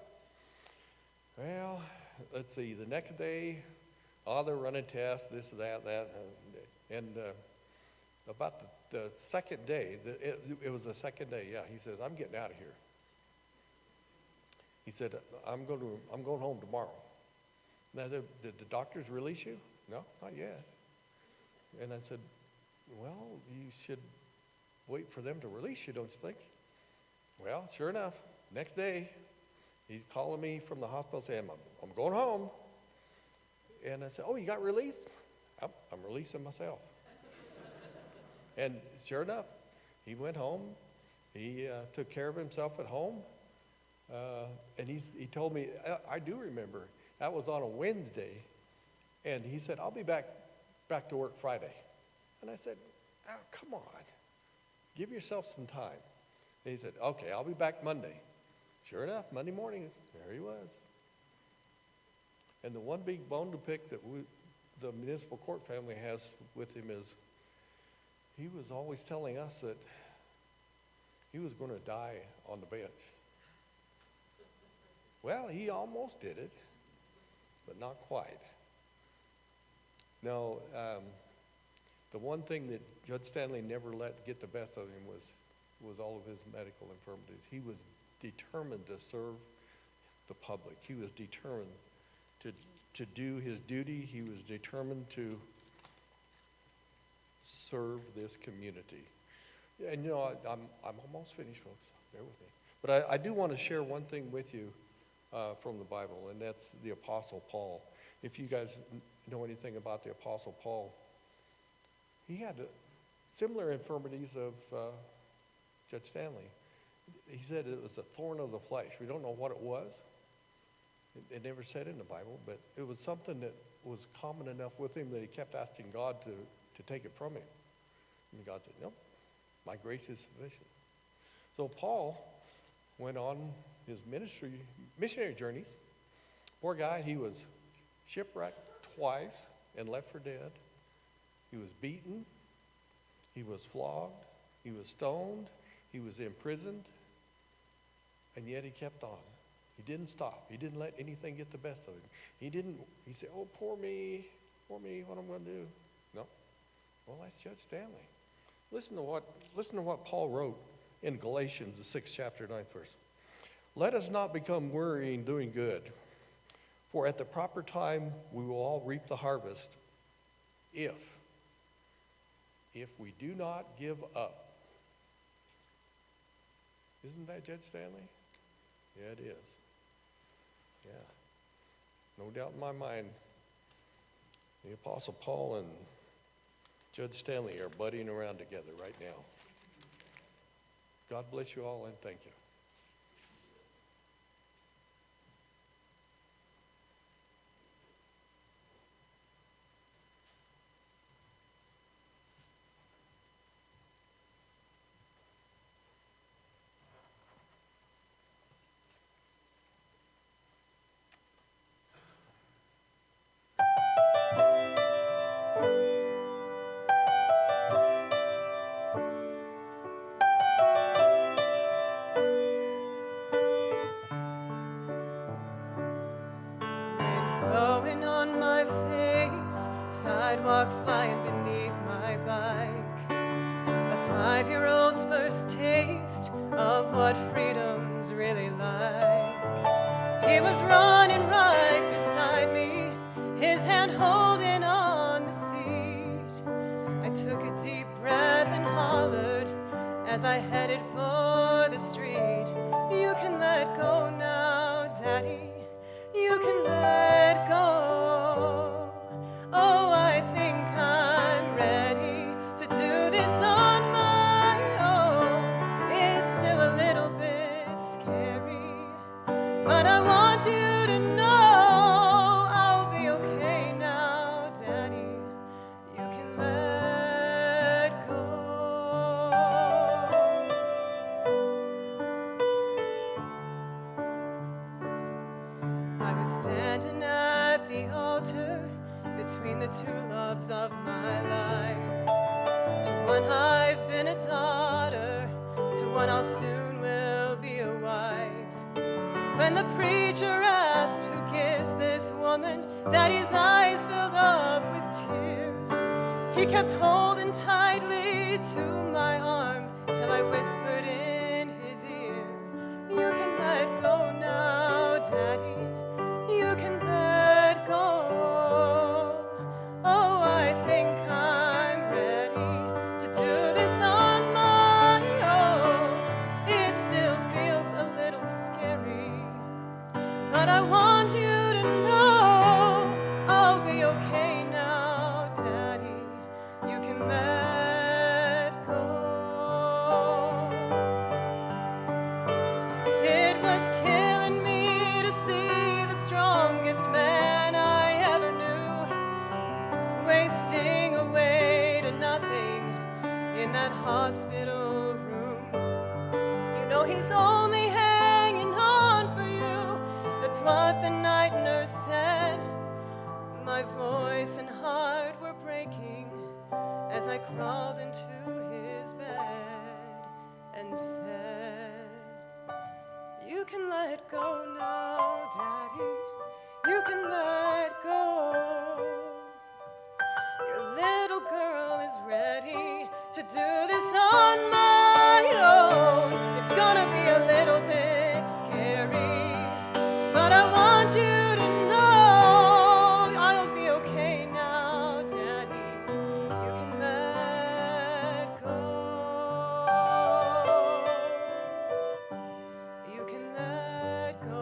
Well, let's see, the next day, they're running tests, this, that. And about the second day, it was the second day, yeah, he says, I'm getting out of here. He said, I'm going home tomorrow. And I said, did the doctors release you? No, not yet. And I said, well, you should wait for them to release you, don't you think? Well, sure enough, next day, he's calling me from the hospital saying, I'm going home. And I said, oh, you got released? I'm releasing myself. And sure enough, he went home. He took care of himself at home. And he told me, I do remember, That was on a Wednesday. And he said, I'll be back to work Friday. And I said, oh, come on. Give yourself some time. And he said, okay, I'll be back Monday. Sure enough, Monday morning, there he was. And the one big bone to pick that the municipal court family has with him is he was always telling us that he was going to die on the bench. Well, he almost did it, but not quite. No, the one thing that Judge Standley never let get the best of him was all of his medical infirmities. He was determined to serve the public. He was determined to do his duty. He was determined to serve this community. And you know, I'm almost finished, folks. Bear with me. But I do want to share one thing with you from the Bible, and that's the Apostle Paul. If you guys know anything about the Apostle Paul, he had similar infirmities of Judge Standley. He said it was a thorn of the flesh. We don't know what it was. It never said in the Bible, but it was something that was common enough with him that he kept asking God to take it from him. And God said, nope, my grace is sufficient. So Paul went on his missionary journeys. Poor guy, he was shipwrecked twice and left for dead. He was beaten. He was flogged. He was stoned. He was imprisoned. And yet he kept on. He didn't stop. He didn't let anything get the best of him. He said, oh, poor me, what am I going to do? No. Well, that's Judge Standley. Listen to what Paul wrote in Galatians, the 6th chapter, 9th verse. Let us not become weary in doing good, for at the proper time we will all reap the harvest if we do not give up. Isn't that Judge Standley? Yeah, it is. Yeah. No doubt in my mind, the Apostle Paul and Judge Standley are buddying around together right now. God bless you all, and thank you. Blowing on my face, sidewalk flying beneath my bike. A 5-year-old's first taste of what freedom's really like. He was running right beside me, his hand holding on the seat. I took a deep breath and hollered as I headed for the street. You can let go now, Daddy. You can let go. Oh, I think I'm ready to do this on my own. It's still a little bit scary, but I want you to know I'll be okay now, Daddy. You can let go. I was standing at the altar between the two loves of my life. To one I've been a daughter, to one I'll soon will be a wife. When the preacher asked who gives this woman, Daddy's eyes filled up with tears. He kept holding tightly to my arm till I whispered in his ear, you can let go now, Daddy. You can let go. Oh, I think I'm ready to do this on my own. It still feels a little scary, but I want you to know I'll be okay now, Daddy. You can let go. that hospital room. You know he's only hanging on for you. That's what the night nurse said. My voice and heart were breaking as I crawled into his bed and said, "You can let go now, Daddy. You can let go. Your little girl is ready to do this on my own. It's gonna be a little bit scary, but I want you to know I'll be okay now, Daddy. You can let go. You can let go."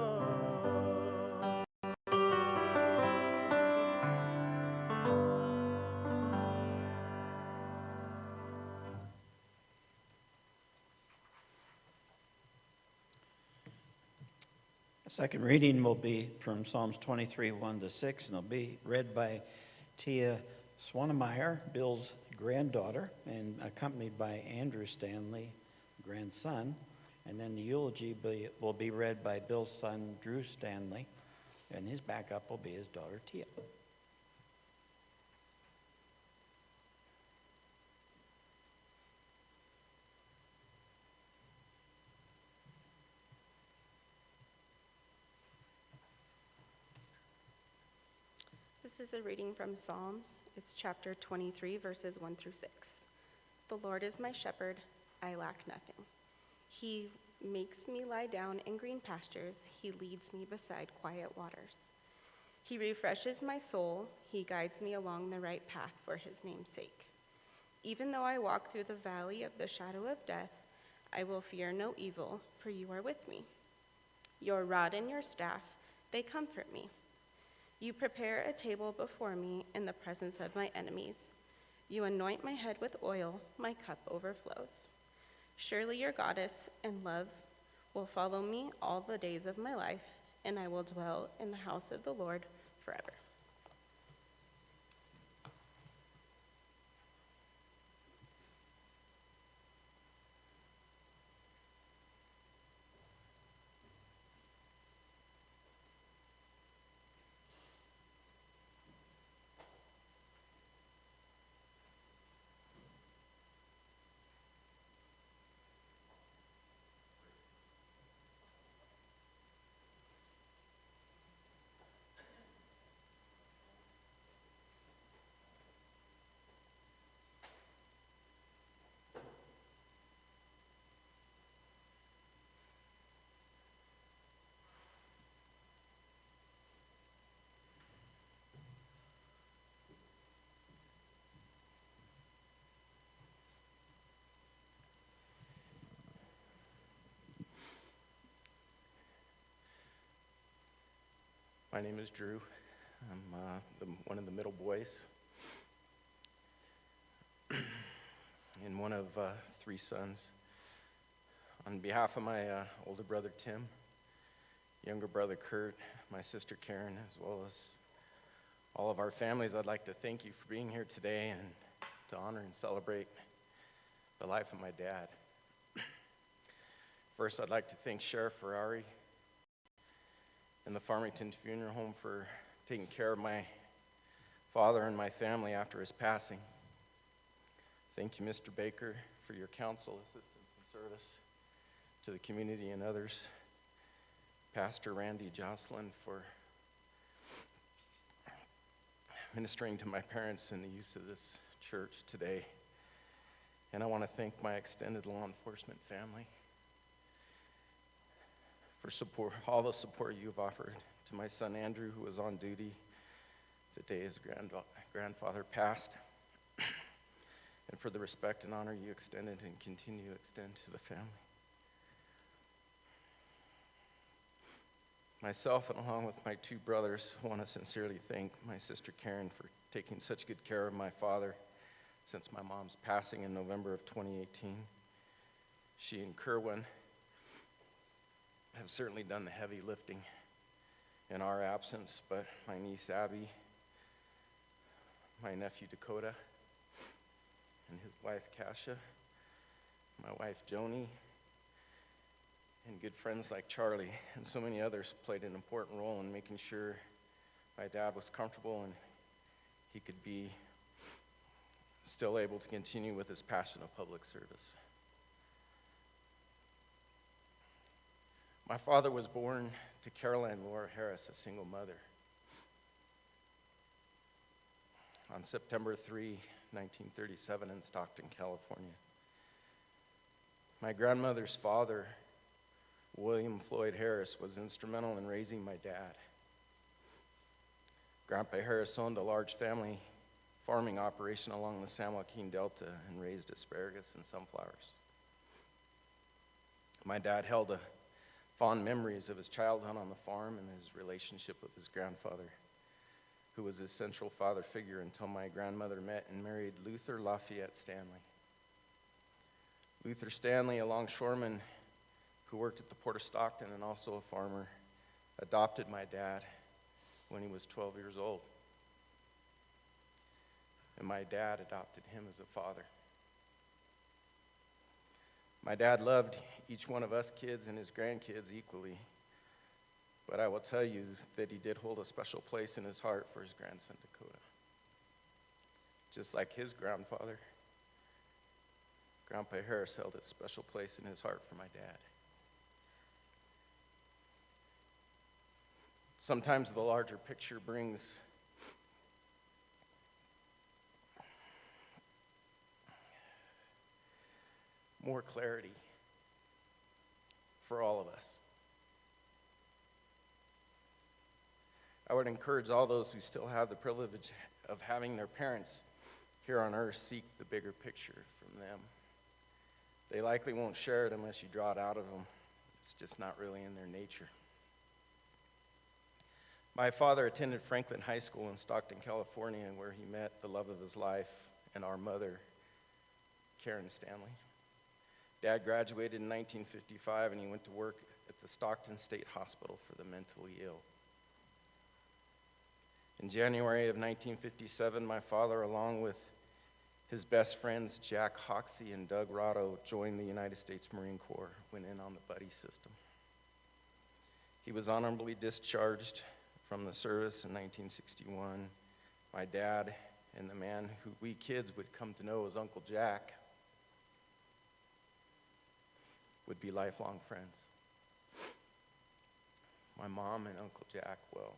The second reading will be from Psalms 23, 1-6, and it'll be read by Tia Swanemeyer, Bill's granddaughter, and accompanied by Andrew Standley, grandson. And then the eulogy will be read by Bill's son, Drew Standley, and his backup will be his daughter, Tia. This is a reading from Psalms. It's chapter 23, verses 1-6. The Lord is my shepherd, I lack nothing. He makes me lie down in green pastures. He leads me beside quiet waters. He refreshes my soul. He guides me along the right path for his name's sake. Even though I walk through the valley of the shadow of death, I will fear no evil, for you are with me. Your rod and your staff, they comfort me. You prepare a table before me in the presence of my enemies. You anoint my head with oil, my cup overflows. Surely your goodness and love will follow me all the days of my life, and I will dwell in the house of the Lord forever. My name is Drew. I'm one of the middle boys and one of three sons. On behalf of my older brother Tim, younger brother Kurt, my sister Karen, as well as all of our families, I'd like to thank you for being here today and to honor and celebrate the life of my dad. First, I'd like to thank Sheriff Ferrari and the Farmington Funeral Home for taking care of my father and my family after his passing. Thank you, Mr. Baker, for your counsel, assistance, and service to the community and others. Pastor Randy Jocelyn for ministering to my parents in the use of this church today. And I want to thank my extended law enforcement family for support, all the support you've offered to my son Andrew, who was on duty the day his grandfather passed, and for the respect and honor you extended and continue to extend to the family. Myself, and along with my two brothers, want to sincerely thank my sister Karen for taking such good care of my father since my mom's passing in November of 2018. She and Kerwin have certainly done the heavy lifting in our absence, but my niece Abby, my nephew Dakota, and his wife Kasia my wife Joni, and good friends like Charlie, and so many others played an important role in making sure my dad was comfortable and he could be still able to continue with his passion of public service. My father was born to Caroline Laura Harris, a single mother, on September 3, 1937 in Stockton, California. My grandmother's father, William Floyd Harris, was instrumental in raising my dad. Grandpa Harris owned a large family farming operation along the San Joaquin Delta and raised asparagus and sunflowers. My dad held fond memories of his childhood on the farm and his relationship with his grandfather, who was his central father figure until my grandmother met and married Luther Lafayette Standley. Luther Standley, a longshoreman who worked at the Port of Stockton and also a farmer, adopted my dad when he was 12 years old. And my dad adopted him as a father. My dad loved each one of us kids and his grandkids equally, but I will tell you that he did hold a special place in his heart for his grandson, Dakota. Just like his grandfather, Grandpa Harris held a special place in his heart for my dad. Sometimes the larger picture brings more clarity for all of us. I would encourage all those who still have the privilege of having their parents here on earth seek the bigger picture from them. They likely won't share it unless you draw it out of them. It's just not really in their nature. My father attended Franklin High School in Stockton, California, where he met the love of his life and our mother, Karen Standley. Dad graduated in 1955, and he went to work at the Stockton State Hospital for the mentally ill. In January of 1957, my father, along with his best friends Jack Hoxie and Doug Rotto, joined the United States Marine Corps, went in on the buddy system. He was honorably discharged from the service in 1961. My dad and the man who we kids would come to know as Uncle Jack would be lifelong friends. My mom and Uncle Jack, well,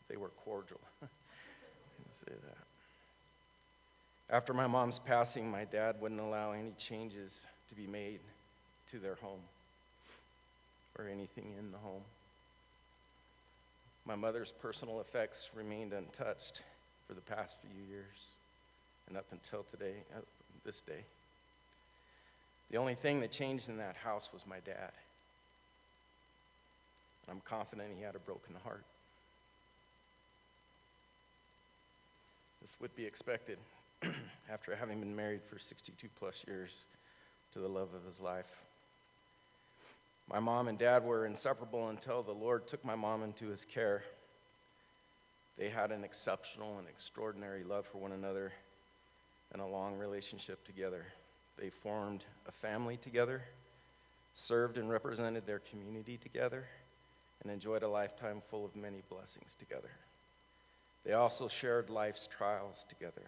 they were cordial. I can say that. After my mom's passing, my dad wouldn't allow any changes to be made to their home or anything in the home. My mother's personal effects remained untouched for the past few years and up until today, this day. The only thing that changed in that house was my dad. I'm confident he had a broken heart. This would be expected after having been married for 62 plus years to the love of his life. My mom and dad were inseparable until the Lord took my mom into his care. They had an exceptional and extraordinary love for one another and a long relationship together. They formed a family together, served and represented their community together, and enjoyed a lifetime full of many blessings together. They also shared life's trials together.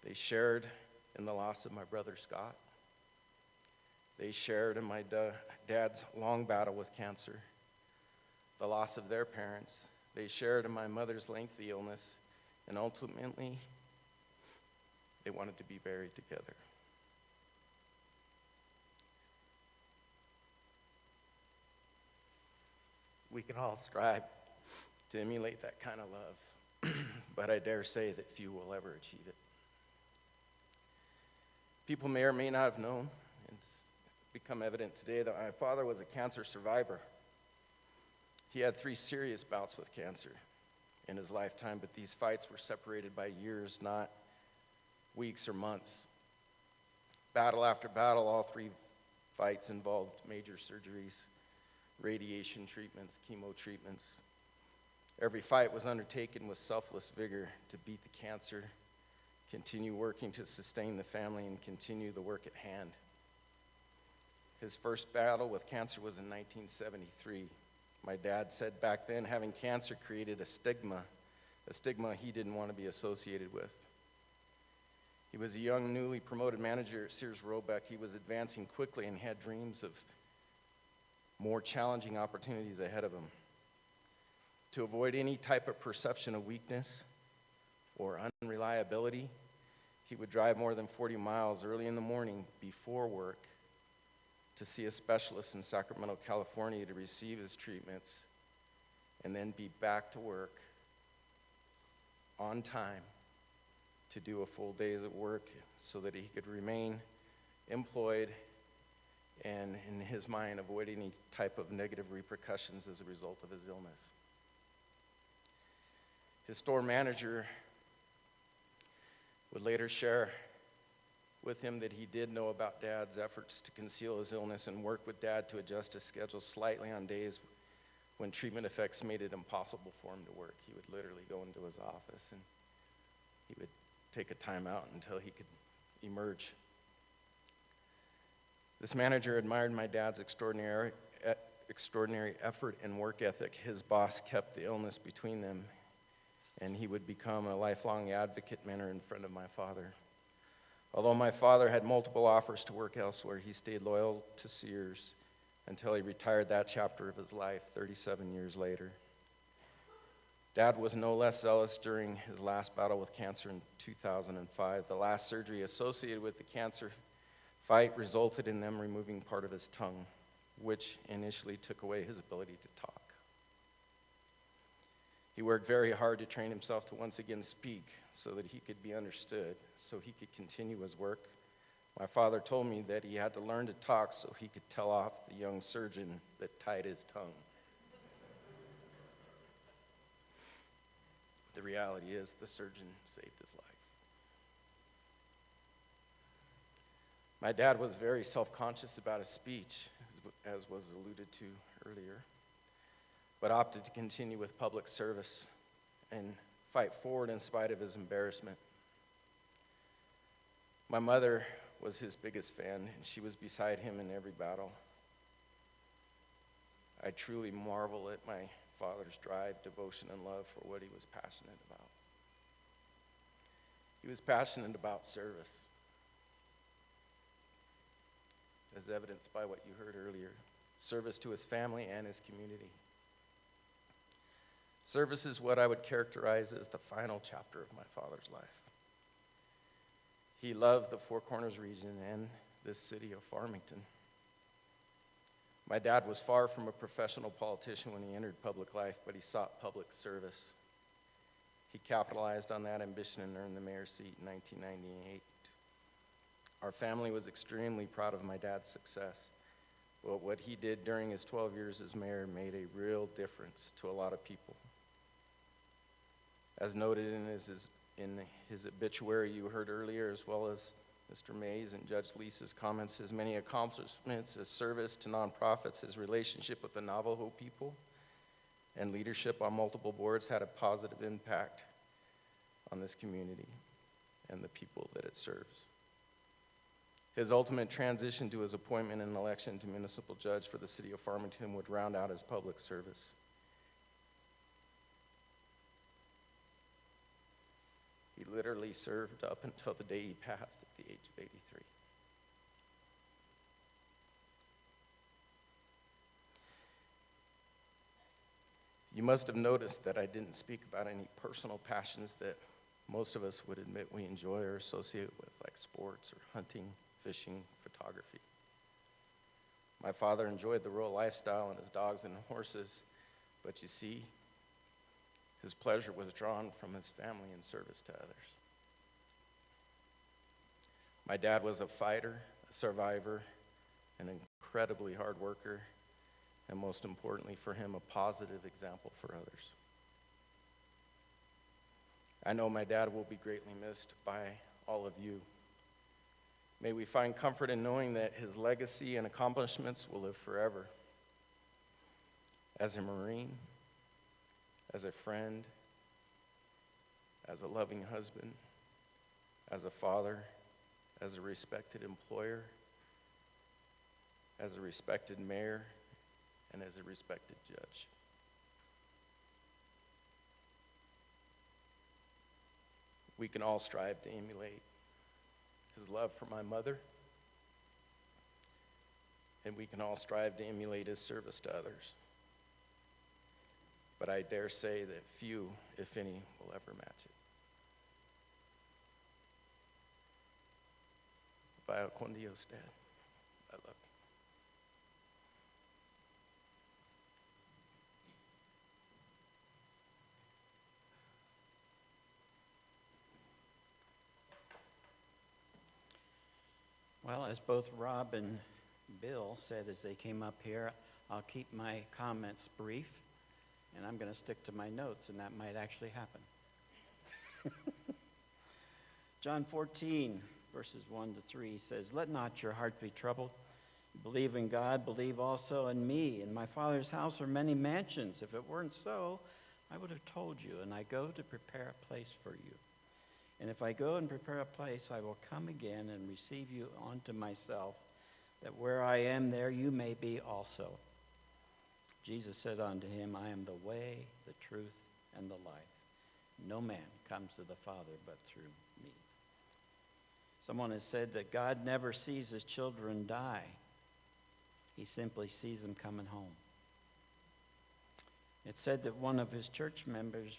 They shared in the loss of my brother Scott. They shared in my dad's long battle with cancer, the loss of their parents. They shared in my mother's lengthy illness, and ultimately, they wanted to be buried together. We can all strive to emulate that kind of love, but I dare say that few will ever achieve it. People may or may not have known, it's become evident today, that my father was a cancer survivor. He had 3 serious bouts with cancer in his lifetime, but these fights were separated by years, not weeks or months. Battle after battle, all 3 fights involved major surgeries, radiation treatments, chemo treatments. Every fight was undertaken with selfless vigor to beat the cancer, continue working to sustain the family, and continue the work at hand. His first battle with cancer was in 1973. My dad said back then having cancer created a stigma he didn't want to be associated with. He was a young, newly promoted manager at Sears Roebuck. He was advancing quickly and had dreams of more challenging opportunities ahead of him. To avoid any type of perception of weakness or unreliability, he would drive more than 40 miles early in the morning before work to see a specialist in Sacramento, California to receive his treatments, and then be back to work on time to do a full day's of work so that he could remain employed and, in his mind, avoid any type of negative repercussions as a result of his illness. His store manager would later share with him that he did know about Dad's efforts to conceal his illness and work with Dad to adjust his schedule slightly on days when treatment effects made it impossible for him to work. He would literally go into his office and he would take a time out until he could emerge. This manager admired my dad's extraordinary effort and work ethic. His boss kept the illness between them, and he would become a lifelong advocate, mentor, and friend of my father. Although my father had multiple offers to work elsewhere, he stayed loyal to Sears until he retired that chapter of his life 37 years later. Dad was no less zealous during his last battle with cancer in 2005. The last surgery associated with the cancer fight resulted in them removing part of his tongue, which initially took away his ability to talk. He worked very hard to train himself to once again speak so that he could be understood, so he could continue his work. My father told me that he had to learn to talk so he could tell off the young surgeon that tied his tongue. The reality is the surgeon saved his life. My dad was very self-conscious about his speech, as was alluded to earlier, but opted to continue with public service and fight forward in spite of his embarrassment. My mother was his biggest fan, and she was beside him in every battle. I truly marvel at my father's drive, devotion, and love for what he was passionate about. He was passionate about service, as evidenced by what you heard earlier, service to his family and his community. Service is what I would characterize as the final chapter of my father's life. He loved the Four Corners region and this city of Farmington. My dad was far from a professional politician when he entered public life, but he sought public service. He capitalized on that ambition and earned the mayor's seat in 1998. Our family was extremely proud of my dad's success, but what he did during his 12 years as mayor made a real difference to a lot of people. As noted in his obituary you heard earlier, as well as Mr. Mays and Judge Lisa's comments, his many accomplishments, his service to nonprofits, his relationship with the Navajo people, and leadership on multiple boards had a positive impact on this community and the people that it serves. His ultimate transition to his appointment and election to municipal judge for the city of Farmington would round out his public service. He literally served up until the day he passed at the age of 83. You must have noticed that I didn't speak about any personal passions that most of us would admit we enjoy or associate with, like sports or hunting, fishing, photography. My father enjoyed the rural lifestyle and his dogs and horses, but you see, his pleasure was drawn from his family and service to others. My dad was a fighter, a survivor, an incredibly hard worker, and most importantly for him, a positive example for others. I know my dad will be greatly missed by all of you. May we find comfort in knowing that his legacy and accomplishments will live forever. As a Marine, as a friend, as a loving husband, as a father, as a respected employer, as a respected mayor, and as a respected judge. We can all strive to emulate his love for my mother, and we can all strive to emulate his service to others. But I dare say that few, if any, will ever match it. Vaya con Dios, Dad. I love you. Well, as both Rob and Bill said as they came up here, I'll keep my comments brief, and I'm going to stick to my notes, and that might actually happen. John 14, verses 1 to 3 says, "Let not your heart be troubled. Believe in God, believe also in me. In my Father's house are many mansions. If it weren't so, I would have told you, and I go to prepare a place for you. And if I go and prepare a place, I will come again and receive you unto myself, that where I am, there you may be also." Jesus said unto him, "I am the way, the truth, and the life. No man comes to the Father but through me." Someone has said that God never sees his children die. He simply sees them coming home. It's said that when one of his church members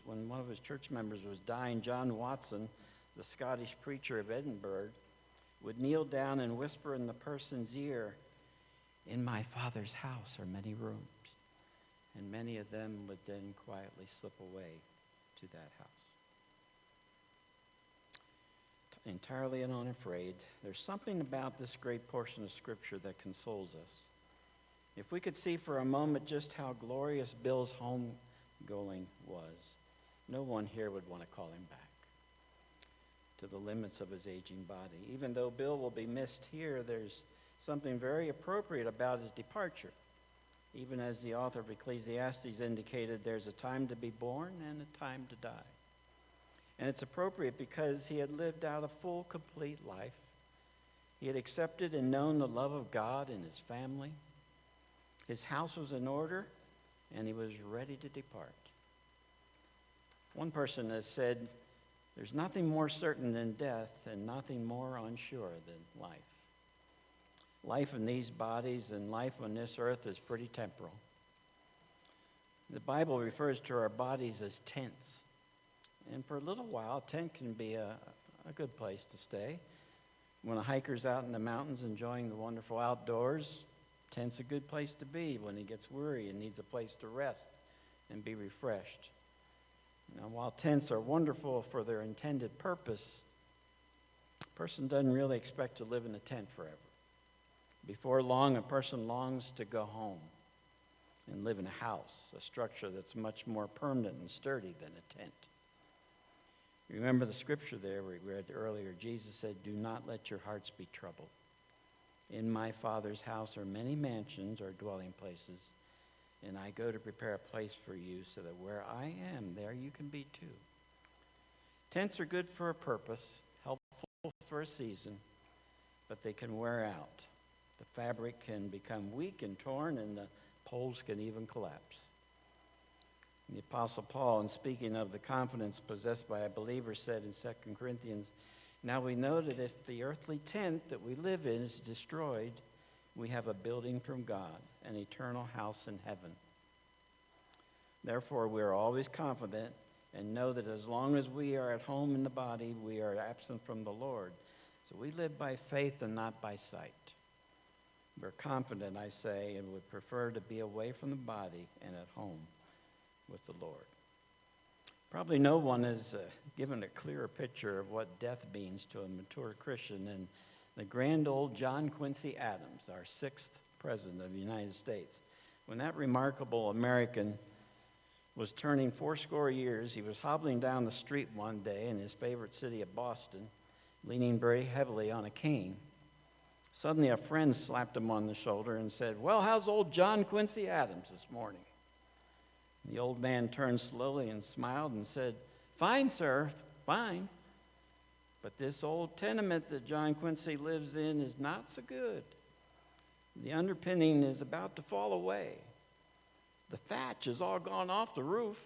was dying, John Watson, the Scottish preacher of Edinburgh, would kneel down and whisper in the person's ear, "In my Father's house are many rooms." And many of them would then quietly slip away to that house. Entirely and unafraid, there's something about this great portion of Scripture that consoles us. If we could see for a moment just how glorious Bill's homegoing was, no one here would want to call him back to the limits of his aging body. Even though Bill will be missed here, there's something very appropriate about his departure. Even as the author of Ecclesiastes indicated, there's a time to be born and a time to die. And it's appropriate because he had lived out a full, complete life. He had accepted and known the love of God and his family. His house was in order, and he was ready to depart. One person has said, "There's nothing more certain than death and nothing more unsure than life." Life in these bodies and life on this earth is pretty temporal. The Bible refers to our bodies as tents. And for a little while, a tent can be a good place to stay. When a hiker's out in the mountains enjoying the wonderful outdoors, tent's a good place to be when he gets weary and needs a place to rest and be refreshed. Now, while tents are wonderful for their intended purpose, a person doesn't really expect to live in a tent forever. Before long, a person longs to go home and live in a house, a structure that's much more permanent and sturdy than a tent. Remember the scripture there we read earlier. Jesus said, "Do not let your hearts be troubled. In my Father's house are many mansions or dwelling places, and I go to prepare a place for you so that where I am, there you can be too." Tents are good for a purpose, helpful for a season, but they can wear out. The fabric can become weak and torn, and the poles can even collapse. The Apostle Paul, in speaking of the confidence possessed by a believer, said in 2 Corinthians, "Now we know that if the earthly tent that we live in is destroyed, we have a building from God, an eternal house in heaven. Therefore, we are always confident and know that as long as we are at home in the body, we are absent from the Lord. So we live by faith and not by sight. We're confident, I say, and would prefer to be away from the body and at home with the Lord." Probably no one has given a clearer picture of what death means to a mature Christian than the grand old John Quincy Adams, our 6th president of the United States. When that remarkable American was turning 80 years, he was hobbling down the street one day in his favorite city of Boston, leaning very heavily on a cane. Suddenly, a friend slapped him on the shoulder and said, "Well, how's old John Quincy Adams this morning?" The old man turned slowly and smiled and said, "Fine, sir, fine. But this old tenement that John Quincy lives in is not so good. The underpinning is about to fall away. The thatch has all gone off the roof,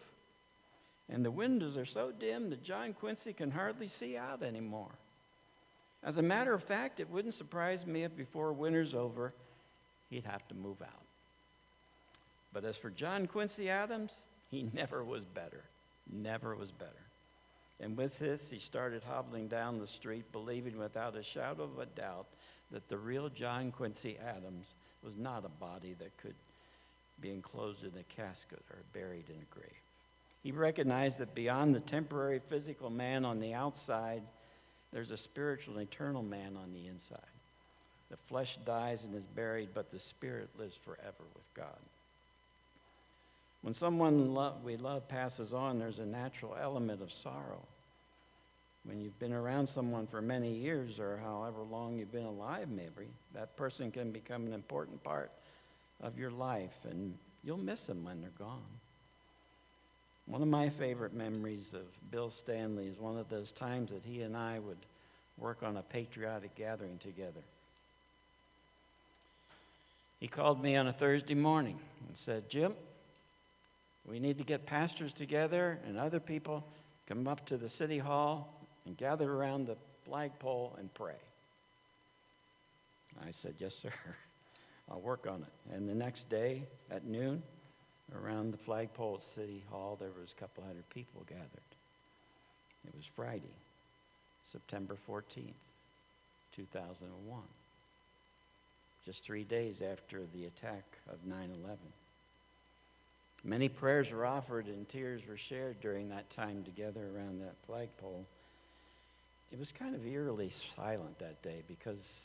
and the windows are so dim that John Quincy can hardly see out anymore. As a matter of fact, it wouldn't surprise me if before winter's over, he'd have to move out. But as for John Quincy Adams, he never was better. Never was better. And with this, he started hobbling down the street, believing without a shadow of a doubt that the real John Quincy Adams was not a body that could be enclosed in a casket or buried in a grave. He recognized that beyond the temporary physical man on the outside, there's a spiritual and eternal man on the inside. The flesh dies and is buried, but the spirit lives forever with God. When someone we love passes on, there's a natural element of sorrow. When you've been around someone for many years, or however long you've been alive maybe, that person can become an important part of your life, and you'll miss them when they're gone. One of my favorite memories of Bill Standley is one of those times that he and I would work on a patriotic gathering together. He called me on a Thursday morning and said, "Jim, we need to get pastors together and other people come up to the city hall and gather around the flagpole and pray." I said, "Yes, sir. I'll work on it." And the next day at noon, around the flagpole at City Hall, there was a couple hundred people gathered. It was Friday, September 14th, 2001, just 3 days after the attack of 9/11. Many prayers were offered and tears were shared during that time together around that flagpole. It was kind of eerily silent that day because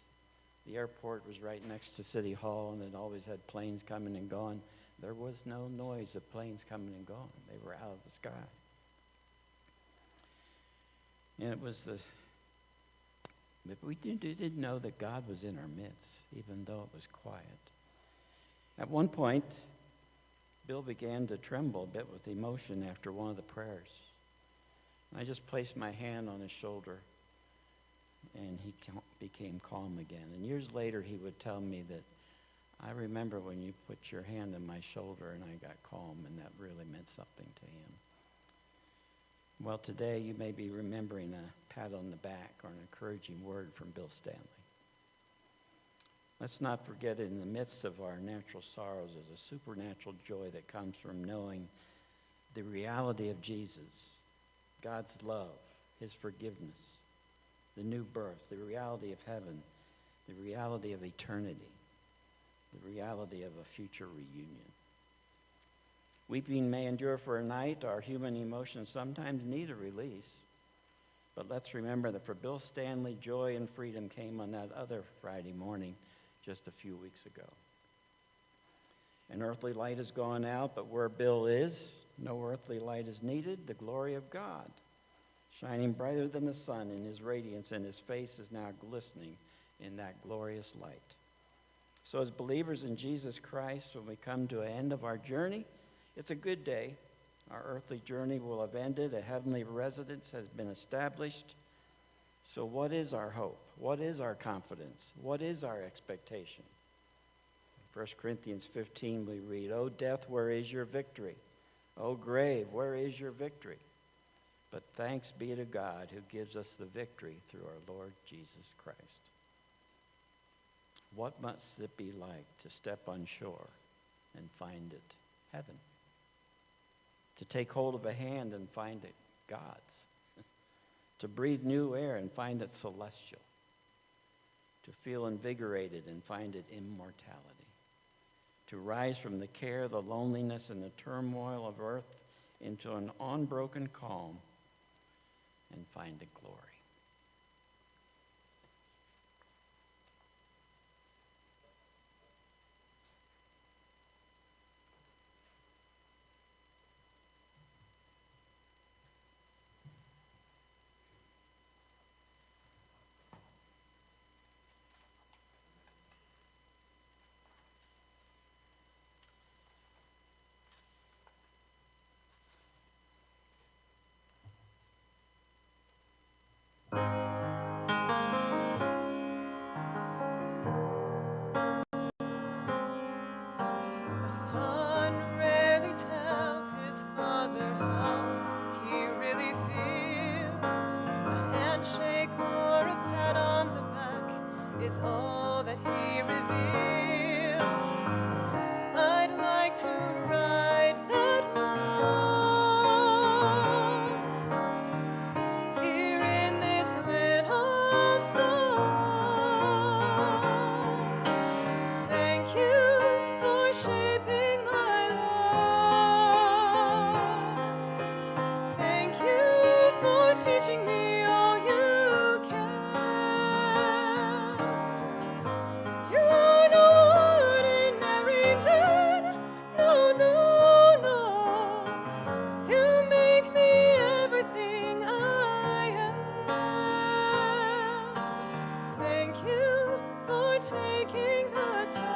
the airport was right next to City Hall and it always had planes coming and going. There was no noise of planes coming and going. They were out of the sky. And it was but we didn't know that God was in our midst, even though it was quiet. At one point, Bill began to tremble a bit with emotion after one of the prayers. I just placed my hand on his shoulder, and he became calm again. And years later, he would tell me that, "I remember when you put your hand on my shoulder and I got calm, and that really meant something to him." Well, today you may be remembering a pat on the back or an encouraging word from Bill Standley. Let's not forget in the midst of our natural sorrows is a supernatural joy that comes from knowing the reality of Jesus, God's love, his forgiveness, the new birth, the reality of heaven, the reality of eternity, the reality of a future reunion. Weeping may endure for a night. Our human emotions sometimes need a release. But let's remember that for Bill Standley, joy and freedom came on that other Friday morning just a few weeks ago. An earthly light has gone out, but where Bill is, no earthly light is needed. The glory of God, shining brighter than the sun in his radiance, and his face is now glistening in that glorious light. So as believers in Jesus Christ, when we come to an end of our journey, it's a good day. Our earthly journey will have ended. A heavenly residence has been established. So what is our hope? What is our confidence? What is our expectation? In 1 Corinthians 15 we read, "O death, where is your victory? O grave, where is your victory? But thanks be to God who gives us the victory through our Lord Jesus Christ." What must it be like to step on shore and find it heaven? To take hold of a hand and find it God's? To breathe new air and find it celestial? To feel invigorated and find it immortality? To rise from the care, the loneliness, and the turmoil of earth into an unbroken calm and find it glory? son rarely tells his father how he really feels. A handshake or a pat on the back is all that he reveals. I'd like to write that wrong here in this little song. Thank you for shaping my life. Thank you for teaching me all you can. You are no ordinary man, no, no, no. You make me everything I am. Thank you for taking the time.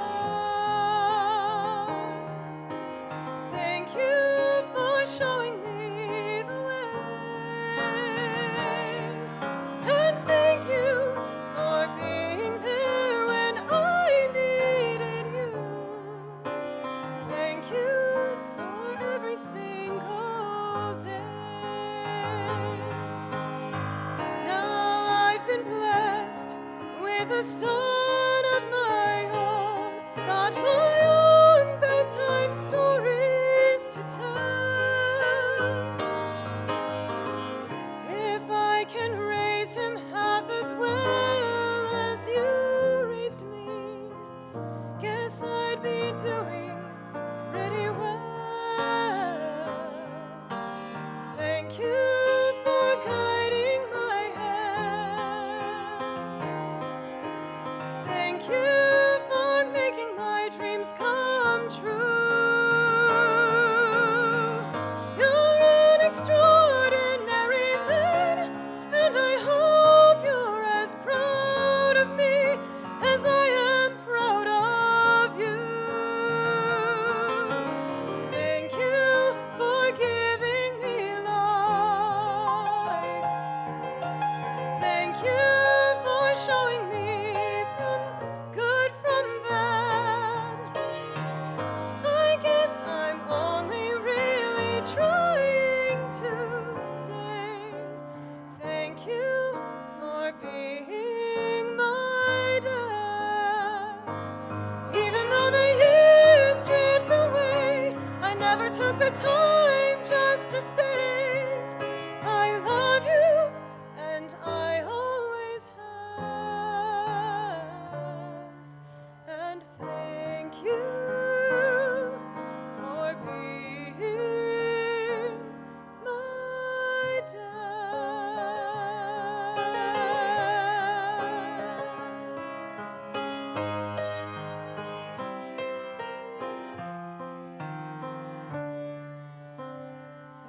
Thank you for showing me the way. And thank you for being there when I needed you. Thank you for every single day. Now I've been blessed with a son of my own, got my own bedtime stories to tell. If I can raise him half as well as you raised me, guess I'd be doing pretty well. Thank you for guiding my hand. Thank you for making my dreams come true. You're an extraordinary man, and I hope you're as proud of me as I am proud of you. Thank you for giving me life. Thank you for showing me from good from bad. I guess I'm only really trying to say thank you for being my dad. Even though the years drift away, I never took the time just to say I love you, and I always have. And thank you for being my dad.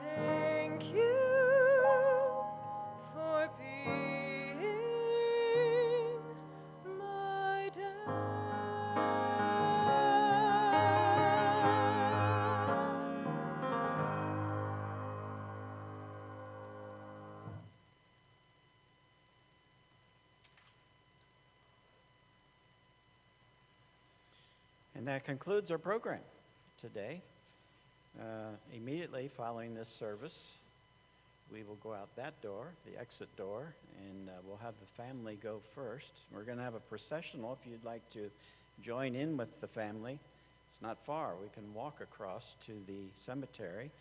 Thank you for being my dad. And that concludes our program today. Immediately following this service, we will go out that door, the exit door, and we'll have the family go first. We're going to have a processional if you'd like to join in with the family. It's not far. We can walk across to the cemetery,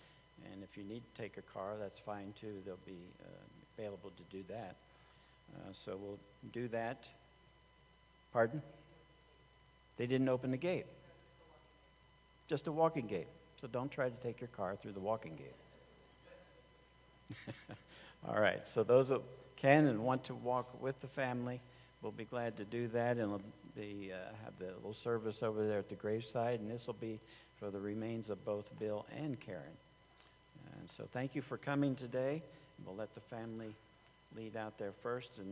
and if you need to take a car, that's fine too. They'll be available to do that. So we'll do that. Pardon? They didn't open the gate. Just a walking gate. So don't try to take your car through the walking gate. All right, so those that can and want to walk with the family, we'll be glad to do that, and we'll be, have the little service over there at the graveside, and this will be for the remains of both Bill and Karen. And so thank you for coming today. We'll let the family lead out there first, and